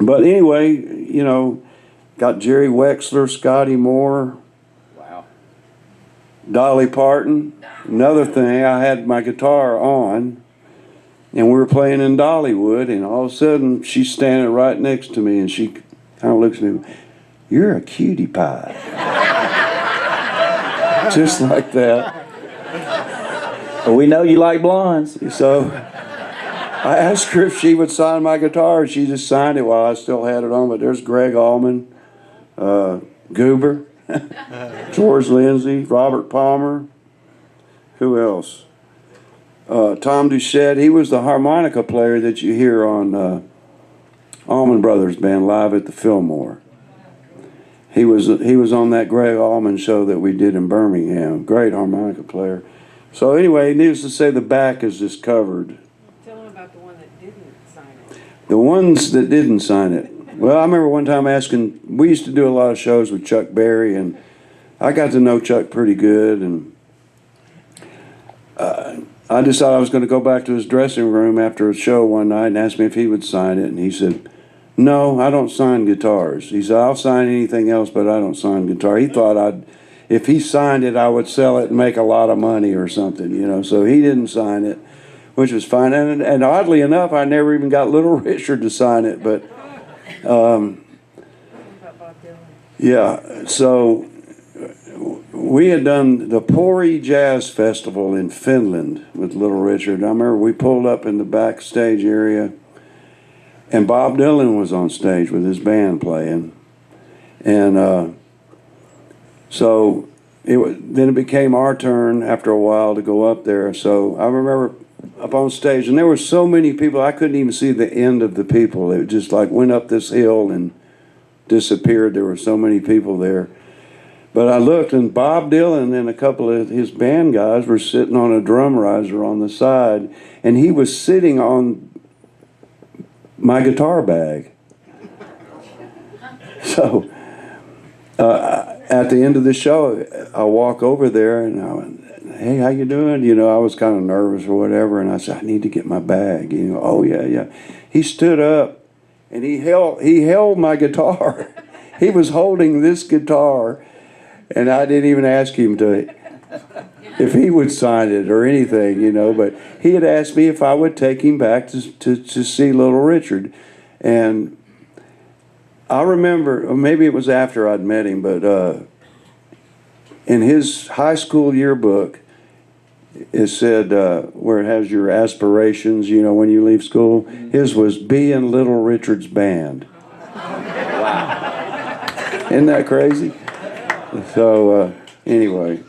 S3: But anyway, you know, got Jerry Wexler, Scotty Moore,
S2: Wow.
S3: Dolly Parton. Another thing, I had my guitar on, and we were playing in Dollywood, and all of a sudden, she's standing right next to me, and she kind of looks at me, "You're a cutie pie." Just like that.
S2: Well, we know you like blondes.
S3: So I asked her if she would sign my guitar, and she just signed it while I still had it on. But there's Greg Allman, Goober, George Lindsay, Robert Palmer. Who else? Tom Doucette. He was the harmonica player that you hear on Allman Brothers Band live at the Fillmore. He was on that Greg Allman show that we did in Birmingham. Great harmonica player. So anyway, needless to say, the back is just covered.
S5: Tell them about the one that didn't sign it.
S3: The ones that didn't sign it. Well, I remember one time asking, we used to do a lot of shows with Chuck Berry, and I got to know Chuck pretty good, and I decided I was going to go back to his dressing room after a show one night and ask me if he would sign it, and he said, "No, I don't sign guitars." He said, "I'll sign anything else, but I don't sign guitar." He thought if he signed it, I would sell it and make a lot of money or something, you know. So he didn't sign it, which was fine. And oddly enough, I never even got Little Richard to sign it. But yeah, so we had done the Pori Jazz Festival in Finland with Little Richard. I remember we pulled up in the backstage area, and Bob Dylan was on stage with his band playing. And so then it became our turn after a while to go up there. So I remember up on stage, and there were so many people, I couldn't even see the end of the people. It just like went up this hill and disappeared. There were so many people there. But I looked, and Bob Dylan and a couple of his band guys were sitting on a drum riser on the side, and he was sitting on my guitar bag. So at the end of the show, I walk over there, and I went, "Hey, how you doing?" You know, I was kind of nervous or whatever, and I said, "I need to get my bag." You know, "Oh, yeah." He stood up, and he held my guitar. He was holding this guitar, and I didn't even ask him if he would sign it or anything, you know, but he had asked me if I would take him back to see Little Richard. And I remember, or maybe it was after I'd met him, but in his high school yearbook, it said, where it has your aspirations, you know, when you leave school, his was be in Little Richard's band. Wow. Isn't that crazy? So anyway,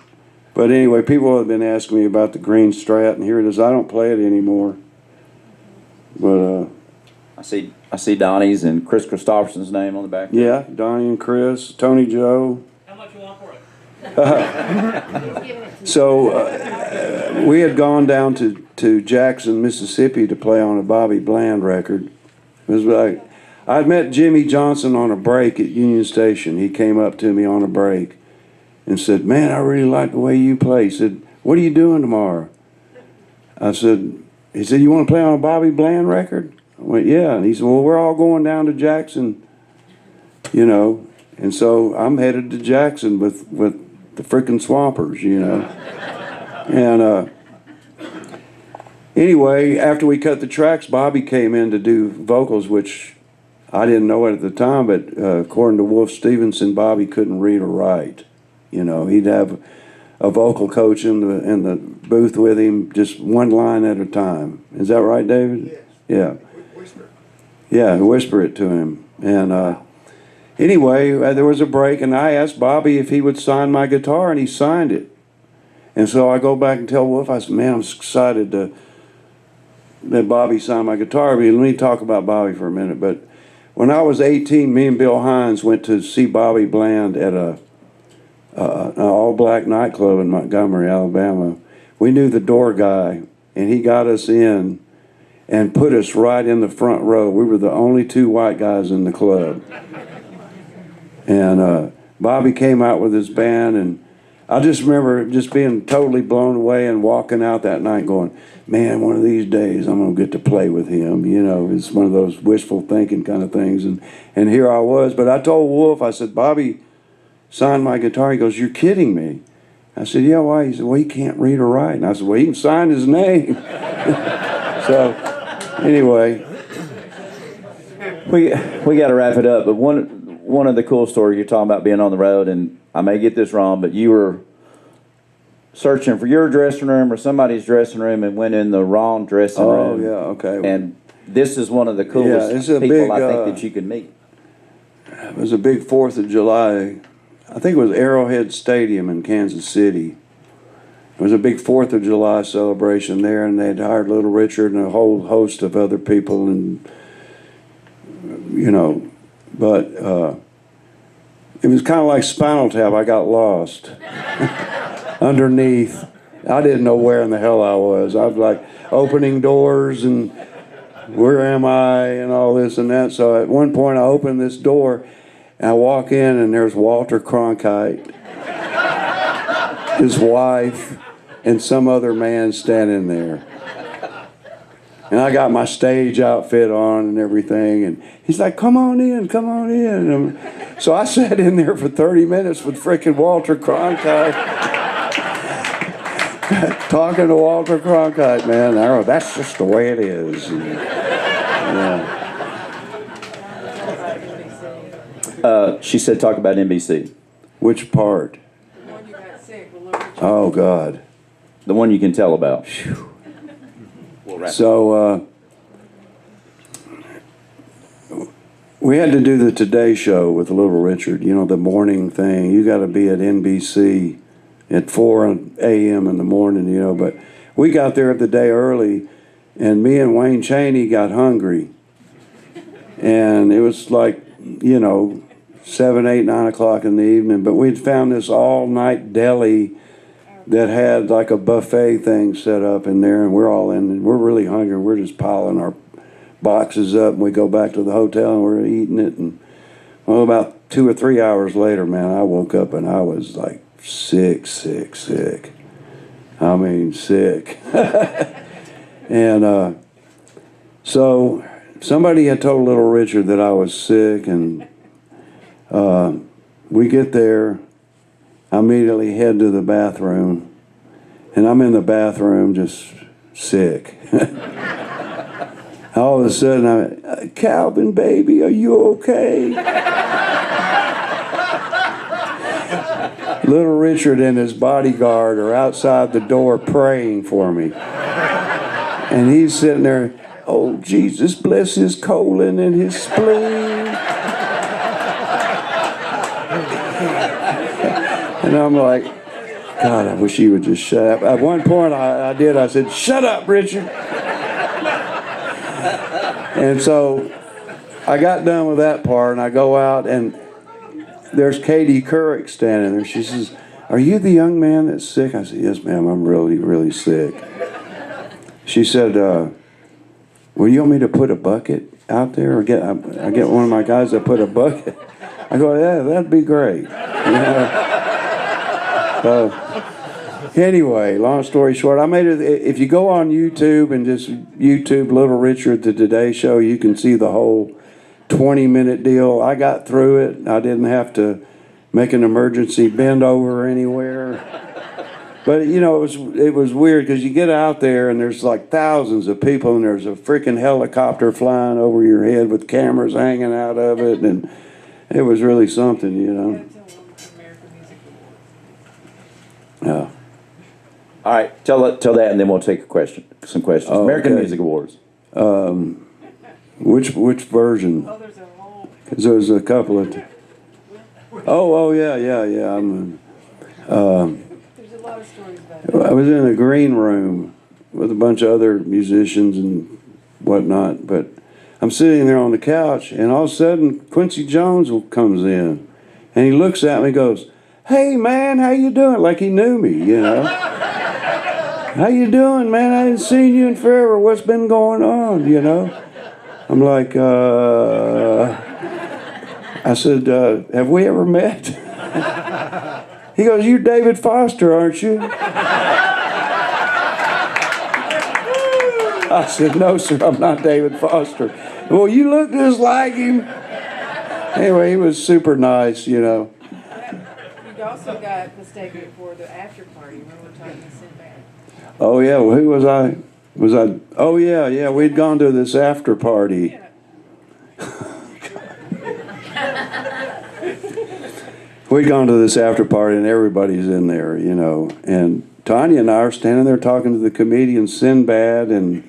S3: people have been asking me about the green Strat, and here it is. I don't play it anymore, but
S2: I see Donnie's and Chris Christopherson's name on the back.
S3: Yeah, Donnie and Chris, Tony Joe.
S4: How much you want for it?
S3: So we had gone down to Jackson, Mississippi to play on a Bobby Bland record. It was like I'd met Jimmy Johnson on a break at Union Station. He came up to me on a break and said, "Man, I really like the way you play." He said, "What are you doing tomorrow?" I said, he said, you want to play on a Bobby Bland record? I went, yeah. And he said, well, we're all going down to Jackson, you know. And so I'm headed to Jackson with the frickin' Swampers, you know. And anyway, after we cut the tracks, Bobby came in to do vocals, which I didn't know it at the time, but according to Wolf Stevenson, Bobby couldn't read or write. You know, he'd have a vocal coach in the booth with him, just one line at a time. Is that right, David?
S4: Yes.
S3: Yeah.
S4: Whisper.
S3: Yeah, whisper it to him. And anyway, there was a break, and I asked Bobby if he would sign my guitar, and he signed it. And so I go back and tell Wolf, I said, man, I'm excited that Bobby signed my guitar. But let me talk about Bobby for a minute. But when I was 18, me and Bill Hines went to see Bobby Bland at an all-black nightclub in Montgomery, Alabama. We knew the door guy, and he got us in and put us right in the front row. We were the only two white guys in the club. And Bobby came out with his band, and I just remember just being totally blown away and walking out that night going, man, one of these days I'm going to get to play with him. You know, it's one of those wishful thinking kind of things. And here I was. But I told Wolf, I said, Bobby signed my guitar. He goes, you're kidding me. I said, yeah, why? He said, well, he can't read or write. And I said, well, he can sign his name. So anyway.
S2: We got to wrap it up, but one of the cool stories you're talking about being on the road, and I may get this wrong, but you were searching for your dressing room or somebody's dressing room and went in the wrong dressing room.
S3: Oh, yeah, okay.
S2: And this is one of the coolest people I think that you could meet.
S3: It was a big 4th of July. I think it was Arrowhead Stadium in Kansas City. It was a big 4th of July celebration there, and they'd hired Little Richard and a whole host of other people, and, you know, but it was kind of like Spinal Tap. I got lost underneath. I didn't know where in the hell I was. I was like opening doors and where am I and all this and that. So at one point I opened this door and I walk in and there's Walter Cronkite, his wife, and some other man standing there. And I got my stage outfit on and everything. And he's like, come on in, come on in. And so I sat in there for 30 minutes with frickin' Walter Cronkite. Talking to Walter Cronkite, man. That's just the way it is. And, yeah.
S2: She said talk about NBC.
S3: Which part?
S5: The one you got sick, the Lord.
S3: Oh, God.
S2: The one you can tell about.
S3: So we had to do the Today Show with Little Richard, you know, the morning thing. You got to be at NBC at 4 a.m. in the morning, you know. But we got there the day early, and me and Wayne Chaney got hungry. And it was like, you know, 7, 8, 9 o'clock in the evening. But we'd found this all-night deli that had like a buffet thing set up in there, and we're all in, and we're really hungry. We're just piling our boxes up, and we go back to the hotel, and we're eating it. And well, about 2 or 3 hours later, man, I woke up, and I was like sick. I mean, sick. And so somebody had told Little Richard that I was sick, and we get there. I immediately head to the bathroom, and I'm in the bathroom just sick. All of a sudden, Calvin, baby, are you okay? Little Richard and his bodyguard are outside the door praying for me. And he's sitting there, oh, Jesus, bless his colon and his spleen. And I'm like, God, I wish he would just shut up. At one point, I did. I said, shut up, Richard. And so I got done with that part, and I go out, and there's Katie Couric standing there. She says, are you the young man that's sick? I said, yes, ma'am, I'm really, really sick. She said, well, you want me to put a bucket out there? Or I get one of my guys that put a bucket. I go, yeah, that'd be great. You know? Anyway, long story short, I made it. If you go on YouTube and just YouTube Little Richard the Today Show, you can see the whole 20-minute deal. I got through it. I didn't have to make an emergency bend over anywhere. But you know, it was weird because you get out there and there's like thousands of people and there's a freaking helicopter flying over your head with cameras hanging out of it, and it was really something, you know. Yeah.
S2: All right, tell that, and then we'll take some questions.
S3: Oh,
S2: American
S3: okay.
S2: Music Awards.
S3: Which version?
S5: Oh, there's a whole.
S3: 'Cause there's a couple of. Yeah.
S5: There's a lot of stories about it.
S3: I was in a green room with a bunch of other musicians and whatnot, but I'm sitting there on the couch, and all of a sudden Quincy Jones comes in, and he looks at me and goes, "Hey man, how you doing?" Like he knew me, you know. "How you doing, man? I ain't seen you in forever. What's been going on?" You know. I'm like, I said, "Have we ever met?" He goes, "You're David Foster, aren't you?" I said, "No, sir, I'm not David Foster." "Well, you look just like him." Anyway, he was super nice, you know.
S5: You also got mistaken for the after party. Remember we were talking to Sinbad?
S3: Oh, yeah, well, who was I? Oh, yeah, we'd gone to this after party. We'd gone to this after party, and everybody's in there, you know. And Tanya and I are standing there talking to the comedian Sinbad, and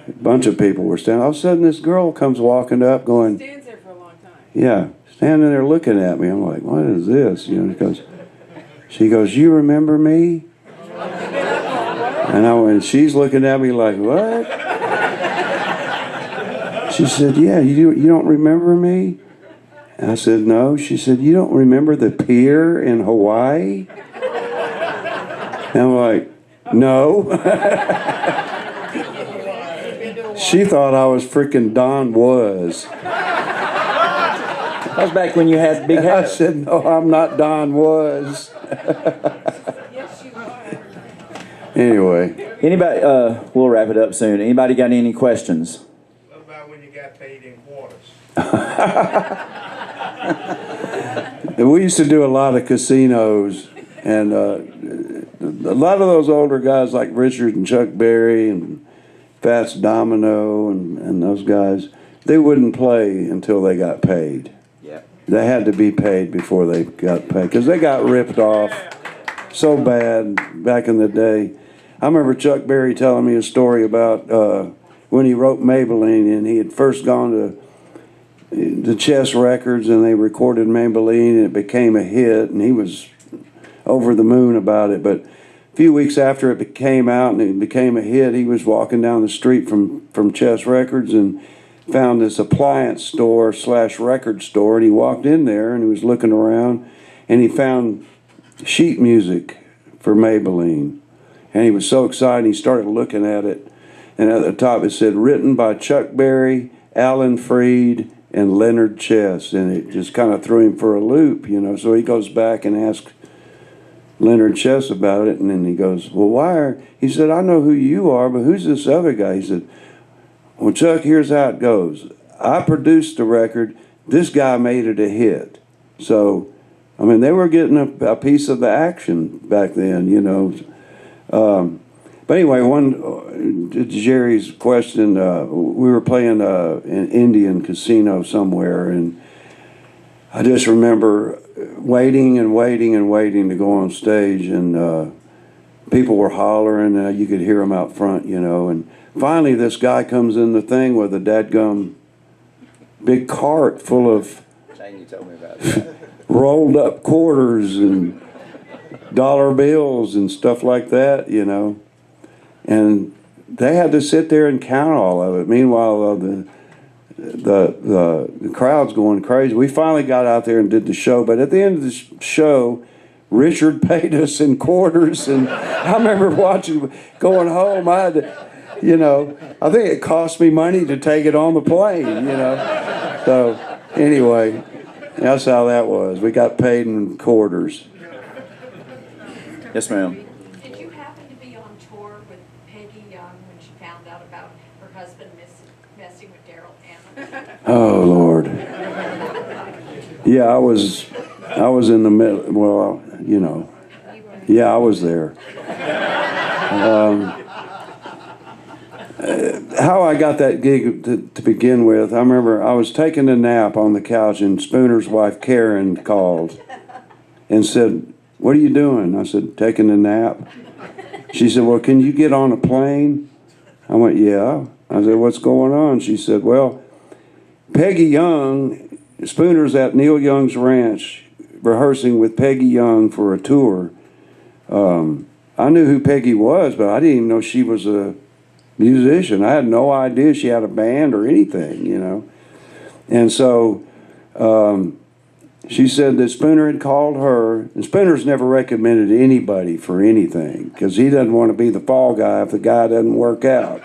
S3: a bunch of people were standing. All of a sudden, this girl comes walking up going,
S5: Stands there for a long time.
S3: yeah, standing there looking at me. I'm like, what is this? You know, she goes, "You remember me?" And I went, she's looking at me like, "What?" She said, "Yeah, you don't remember me?" And I said, "No." She said, "You don't remember the pier in Hawaii?" And I'm like, "No." She thought I was freaking Don Was.
S2: That was back when you had big
S3: I
S2: hair.
S3: said, "No, I'm not Don Was."
S5: Yes, you are.
S3: Anyway,
S2: Anybody? We'll wrap it up soon. Anybody got any questions?
S4: What about when you got paid in quarters?
S3: we used to do a lot of casinos, and a lot of those older guys like Richard and Chuck Berry and Fats Domino and those guys, they wouldn't play until they got paid.
S2: Yeah.
S3: They had to be paid before they got paid because they got ripped off so bad back in the day. I remember Chuck Berry telling me a story about when he wrote Maybelline, and he had first gone to the Chess Records and they recorded Maybelline, and it became a hit, and he was over the moon about it. But a few weeks after it came out and it became a hit, he was walking down the street from Chess Records and found this appliance store / record store, and he walked in there and he was looking around, and he found sheet music for Maybelline, and he was so excited he started looking at it, and at the top it said written by Chuck Berry, Alan Freed, and Leonard Chess, and it just kind of threw him for a loop, you know. So he goes back and asks Leonard Chess about it, and then he goes, "Well, he said, "I know who you are, but who's this other guy?" He said, "Well, Chuck, here's how it goes. I produced the record. This guy made it a hit." So, I mean, they were getting a piece of the action back then, you know. But anyway, to Jerry's question, we were playing an Indian casino somewhere, and I just remember waiting to go on stage, and people were hollering, and you could hear them out front, you know. And finally, this guy comes in the thing with a dadgum big cart full of
S2: Shane, you told me about that.
S3: rolled up quarters and dollar bills and stuff like that, you know. And they had to sit there and count all of it. Meanwhile, the crowd's going crazy. We finally got out there and did the show, but at the end of the show, Richard paid us in quarters, and I remember going home. I had to, you know, I think it cost me money to take it on the plane, you know. So anyway, that's how that was. We got paid in quarters.
S2: Yes, ma'am.
S6: she found out about her husband messing with Daryl Hannah?
S3: Oh Lord. Yeah, I was in the middle. Well, you know. Yeah, I was there. How I got that gig to begin with, I remember I was taking a nap on the couch and Spooner's wife Karen called and said, "What are you doing?" I said, "Taking a nap." She said, "Well, can you get on a plane?" I went, "Yeah." I said, "What's going on?" She said, "Well, Peggy Young, Spooner's at Neil Young's ranch rehearsing with Peggy Young for a tour." I knew who Peggy was, but I didn't even know she was a musician. I had no idea she had a band or anything, you know. And so she said that Spooner had called her, and Spooner's never recommended anybody for anything because he doesn't want to be the fall guy if the guy doesn't work out,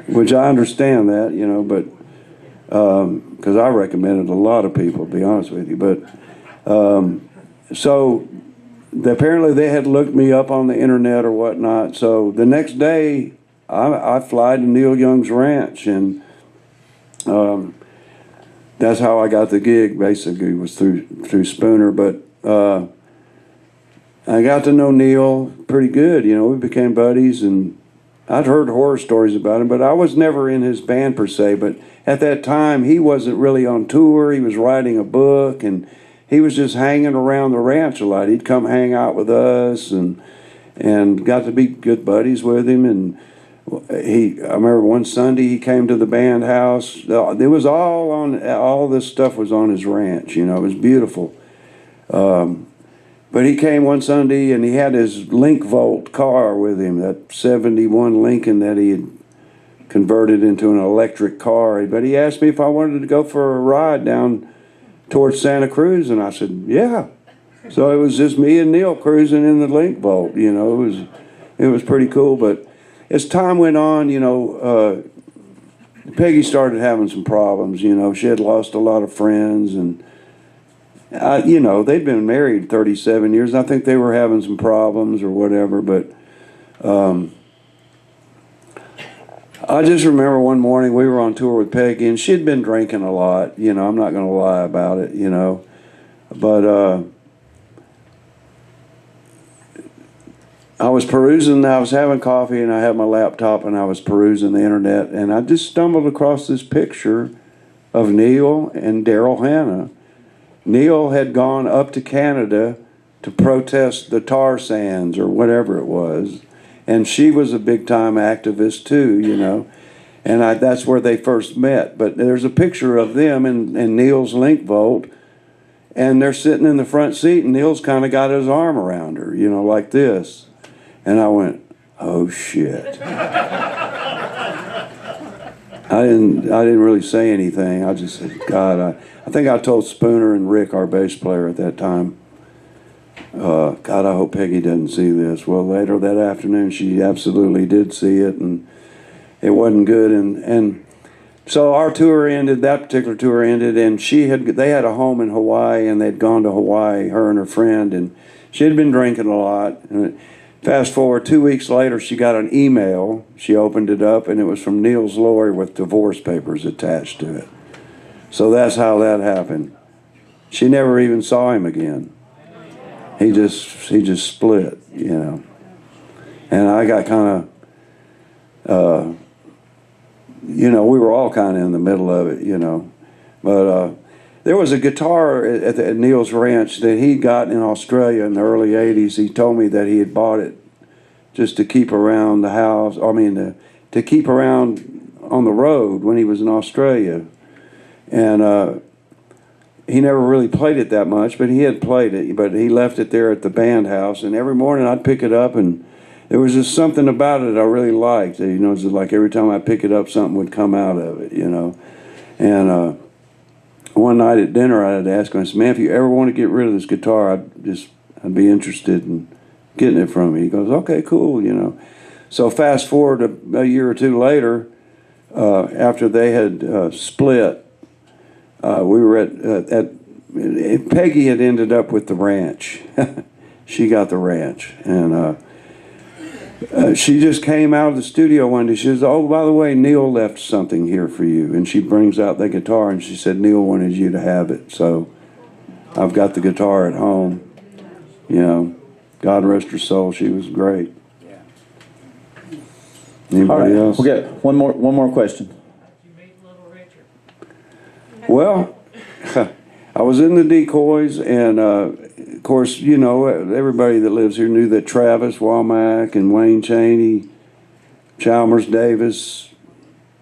S3: which I understand that, you know, but because I recommended a lot of people, to be honest with you. But so apparently they had looked me up on the internet or whatnot. So the next day I fly to Neil Young's ranch, and that's how I got the gig. Basically, was through Spooner. But I got to know Neil pretty good. You know, we became buddies, and I'd heard horror stories about him, but I was never in his band per se. But at that time, he wasn't really on tour. He was writing a book, and he was just hanging around the ranch a lot. He'd come hang out with us, and got to be good buddies with him. And I remember one Sunday he came to the band house. It was all this stuff was on his ranch. You know, it was beautiful. But he came one Sunday and he had his Link Volt car with him, that '71 Lincoln that he had converted into an electric car. But he asked me if I wanted to go for a ride down towards Santa Cruz, and I said, "Yeah." So it was just me and Neil cruising in the Link Volt. You know, it was pretty cool. But as time went on, you know, Peggy started having some problems. You know, she had lost a lot of friends, and you know, they'd been married 37 years. I think they were having some problems or whatever. But I just remember one morning we were on tour with Peggy, and she'd been drinking a lot. You know, I'm not going to lie about it. You know, but I was perusing, I was having coffee, and I had my laptop, and I was perusing the internet, and I just stumbled across this picture of Neil and Daryl Hannah. Neil had gone up to Canada to protest the tar sands or whatever it was, and she was a big-time activist too, you know, and that's where they first met. But there's a picture of them in Neil's Link Volt, and they're sitting in the front seat, and Neil's kind of got his arm around her, you know, like this. And I went, "Oh shit." I didn't really say anything. I just said, "God," I think I told Spooner and Rick, our bass player at that time, "God, I hope Peggy doesn't see this." Well, later that afternoon, she absolutely did see it, and it wasn't good. And so our tour ended. That particular tour ended, and they had a home in Hawaii, and they'd gone to Hawaii, her and her friend, and she had been drinking a lot. And fast forward 2 weeks later, she got an email. She opened it up, and it was from Neil's lawyer with divorce papers attached to it. So that's how that happened. She never even saw him again. He just split, you know. And I got kind of, you know, we were all kind of in the middle of it, you know. But there was a guitar at Neil's ranch that he'd gotten in Australia in the early 80s. He told me that he had bought it just to keep around the house. I mean, to keep around on the road when he was in Australia. And he never really played it that much, but he had played it. But he left it there at the band house, and every morning I'd pick it up, and there was just something about it I really liked. You know, it's like every time I pick it up, something would come out of it, you know. And one night at dinner, I had asked him, I said, "Man, if you ever want to get rid of this guitar, I'd be interested in getting it from you." He goes, "Okay, cool," you know. So fast forward a year or two later, after they had split, we were at Peggy had ended up with the ranch. She got the ranch, and she just came out of the studio one day. She says, "Oh, by the way, Neil left something here for you." And she brings out the guitar, and she said, "Neil wanted you to have it." So I've got the guitar at home. You know, God rest her soul. She was great. Anybody else?
S2: We'll get one more question.
S3: Well, I was in the Decoys, and of course, you know, everybody that lives here knew that Travis Womack and Wayne Chaney, Chalmers Davis,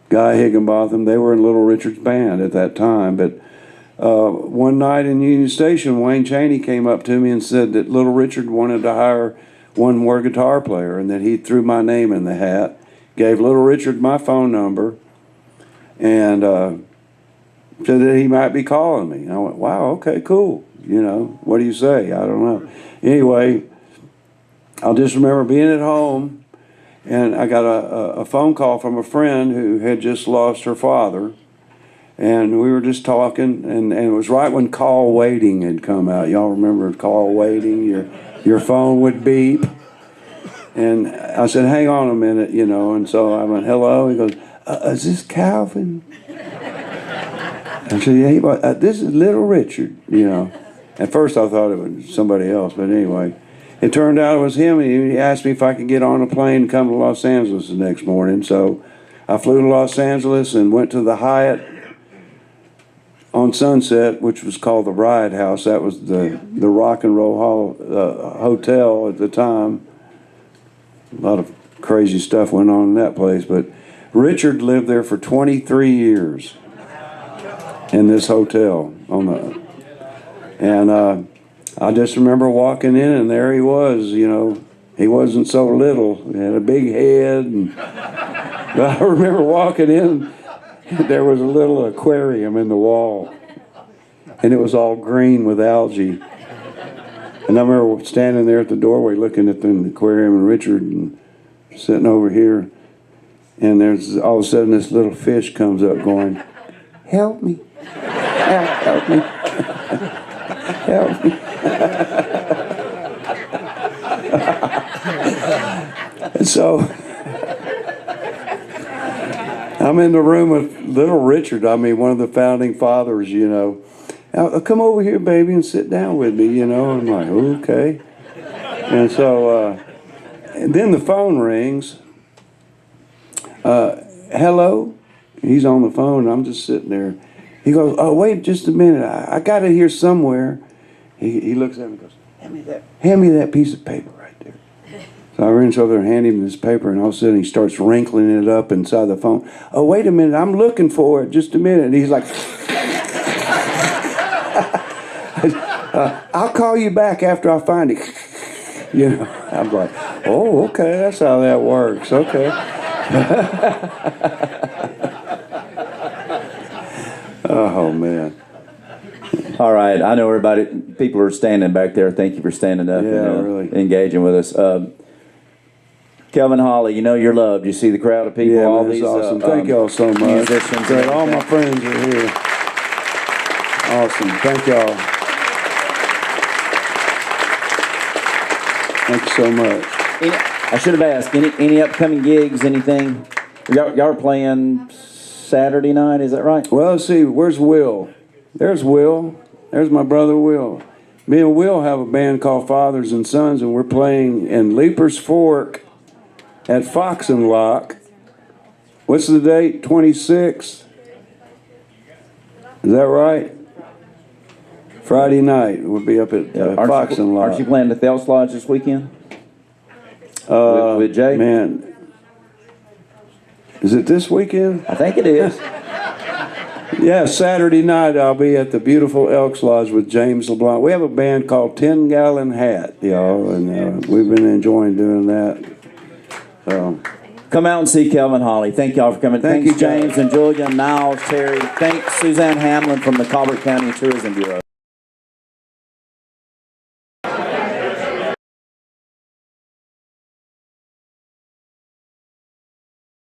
S3: Guy Higginbotham, they were in Little Richard's band at that time. But one night in Union Station, Wayne Chaney came up to me and said that Little Richard wanted to hire one more guitar player, and that he threw my name in the hat, gave Little Richard my phone number, and said that he might be calling me. And I went, wow, okay, cool. You know, what do you say? I don't know. Anyway, I'll just remember being at home, and I got a phone call from a friend who had just lost her father, and we were just talking, and it was right when call waiting had come out. Y'all remember call waiting? Your phone would beep. And I said, hang on a minute, you know. And so I went, hello. He goes, is this Calvin? I said, yeah, this is Little Richard, you know. At first I thought it was somebody else, but anyway. It turned out it was him, and he asked me if I could get on a plane and come to Los Angeles the next morning. So I flew to Los Angeles and went to the Hyatt on Sunset, which was called the Riot House. That was the rock and roll hotel at the time. A lot of crazy stuff went on in that place, but Richard lived there for 23 years in this hotel and I just remember walking in, and there he was. You know, he wasn't so little. He had a big head, and I remember walking in. There was a little aquarium in the wall, and it was all green with algae. And I remember standing there at the doorway looking at the aquarium, and Richard and sitting over here, and there's all of a sudden this little fish comes up going, help me, help me, help me. And so I'm in the room with Little Richard, I mean, one of the founding fathers, you know. Now, come over here, baby, and sit down with me, you know. I'm like, okay. And so, and then the phone rings. Hello? He's on the phone, and I'm just sitting there. He goes, oh, wait just a minute. I got it here somewhere. He looks at me and goes, hand me that piece of paper right there. So I reach over there and hand him this paper, and all of a sudden he starts wrinkling it up inside the phone. Oh, wait a minute, I'm looking for it. Just a minute. And he's like, I'll call you back after I find it. You know, I'm like, oh, okay, that's how that works. Okay. Oh, man.
S2: All right, I know everybody, people are standing back there. Thank you for standing up and
S3: really
S2: engaging with us. Kelvin Holly, you know you're loved. You see the crowd of people,
S3: Yeah,
S2: all
S3: man,
S2: these
S3: it's awesome. Thank y'all so much.
S2: Musicians.
S3: Great. All my friends are here. Awesome. Thank y'all. Thanks so much.
S2: I should have asked, any upcoming gigs, anything? Y'all are playing Saturday night, is that right?
S3: Well, let's see. Where's Will? There's Will. There's my brother Will. Me and Will have a band called Fathers and Sons, and we're playing in Leaper's Fork at Fox and Lock. What's the date? 26th? Is that right? Friday night. We'll be up at Fox and Lock.
S2: Aren't you playing the Thels Lodge this weekend? With Jay?
S3: Man. Is it this weekend?
S2: I think it is.
S3: Yeah, Saturday night I'll be at the beautiful Elks Lodge with James LeBlanc. We have a band called 10 Gallon Hat, y'all, and we've been enjoying doing that. So,
S2: come out and see Kelvin Holly. Thank y'all for coming.
S3: Thank
S2: Thanks,
S3: you,
S2: James and Julia, Niles, Terry. Thanks, Suzanne Hamlin from the Colbert County Tourism Bureau.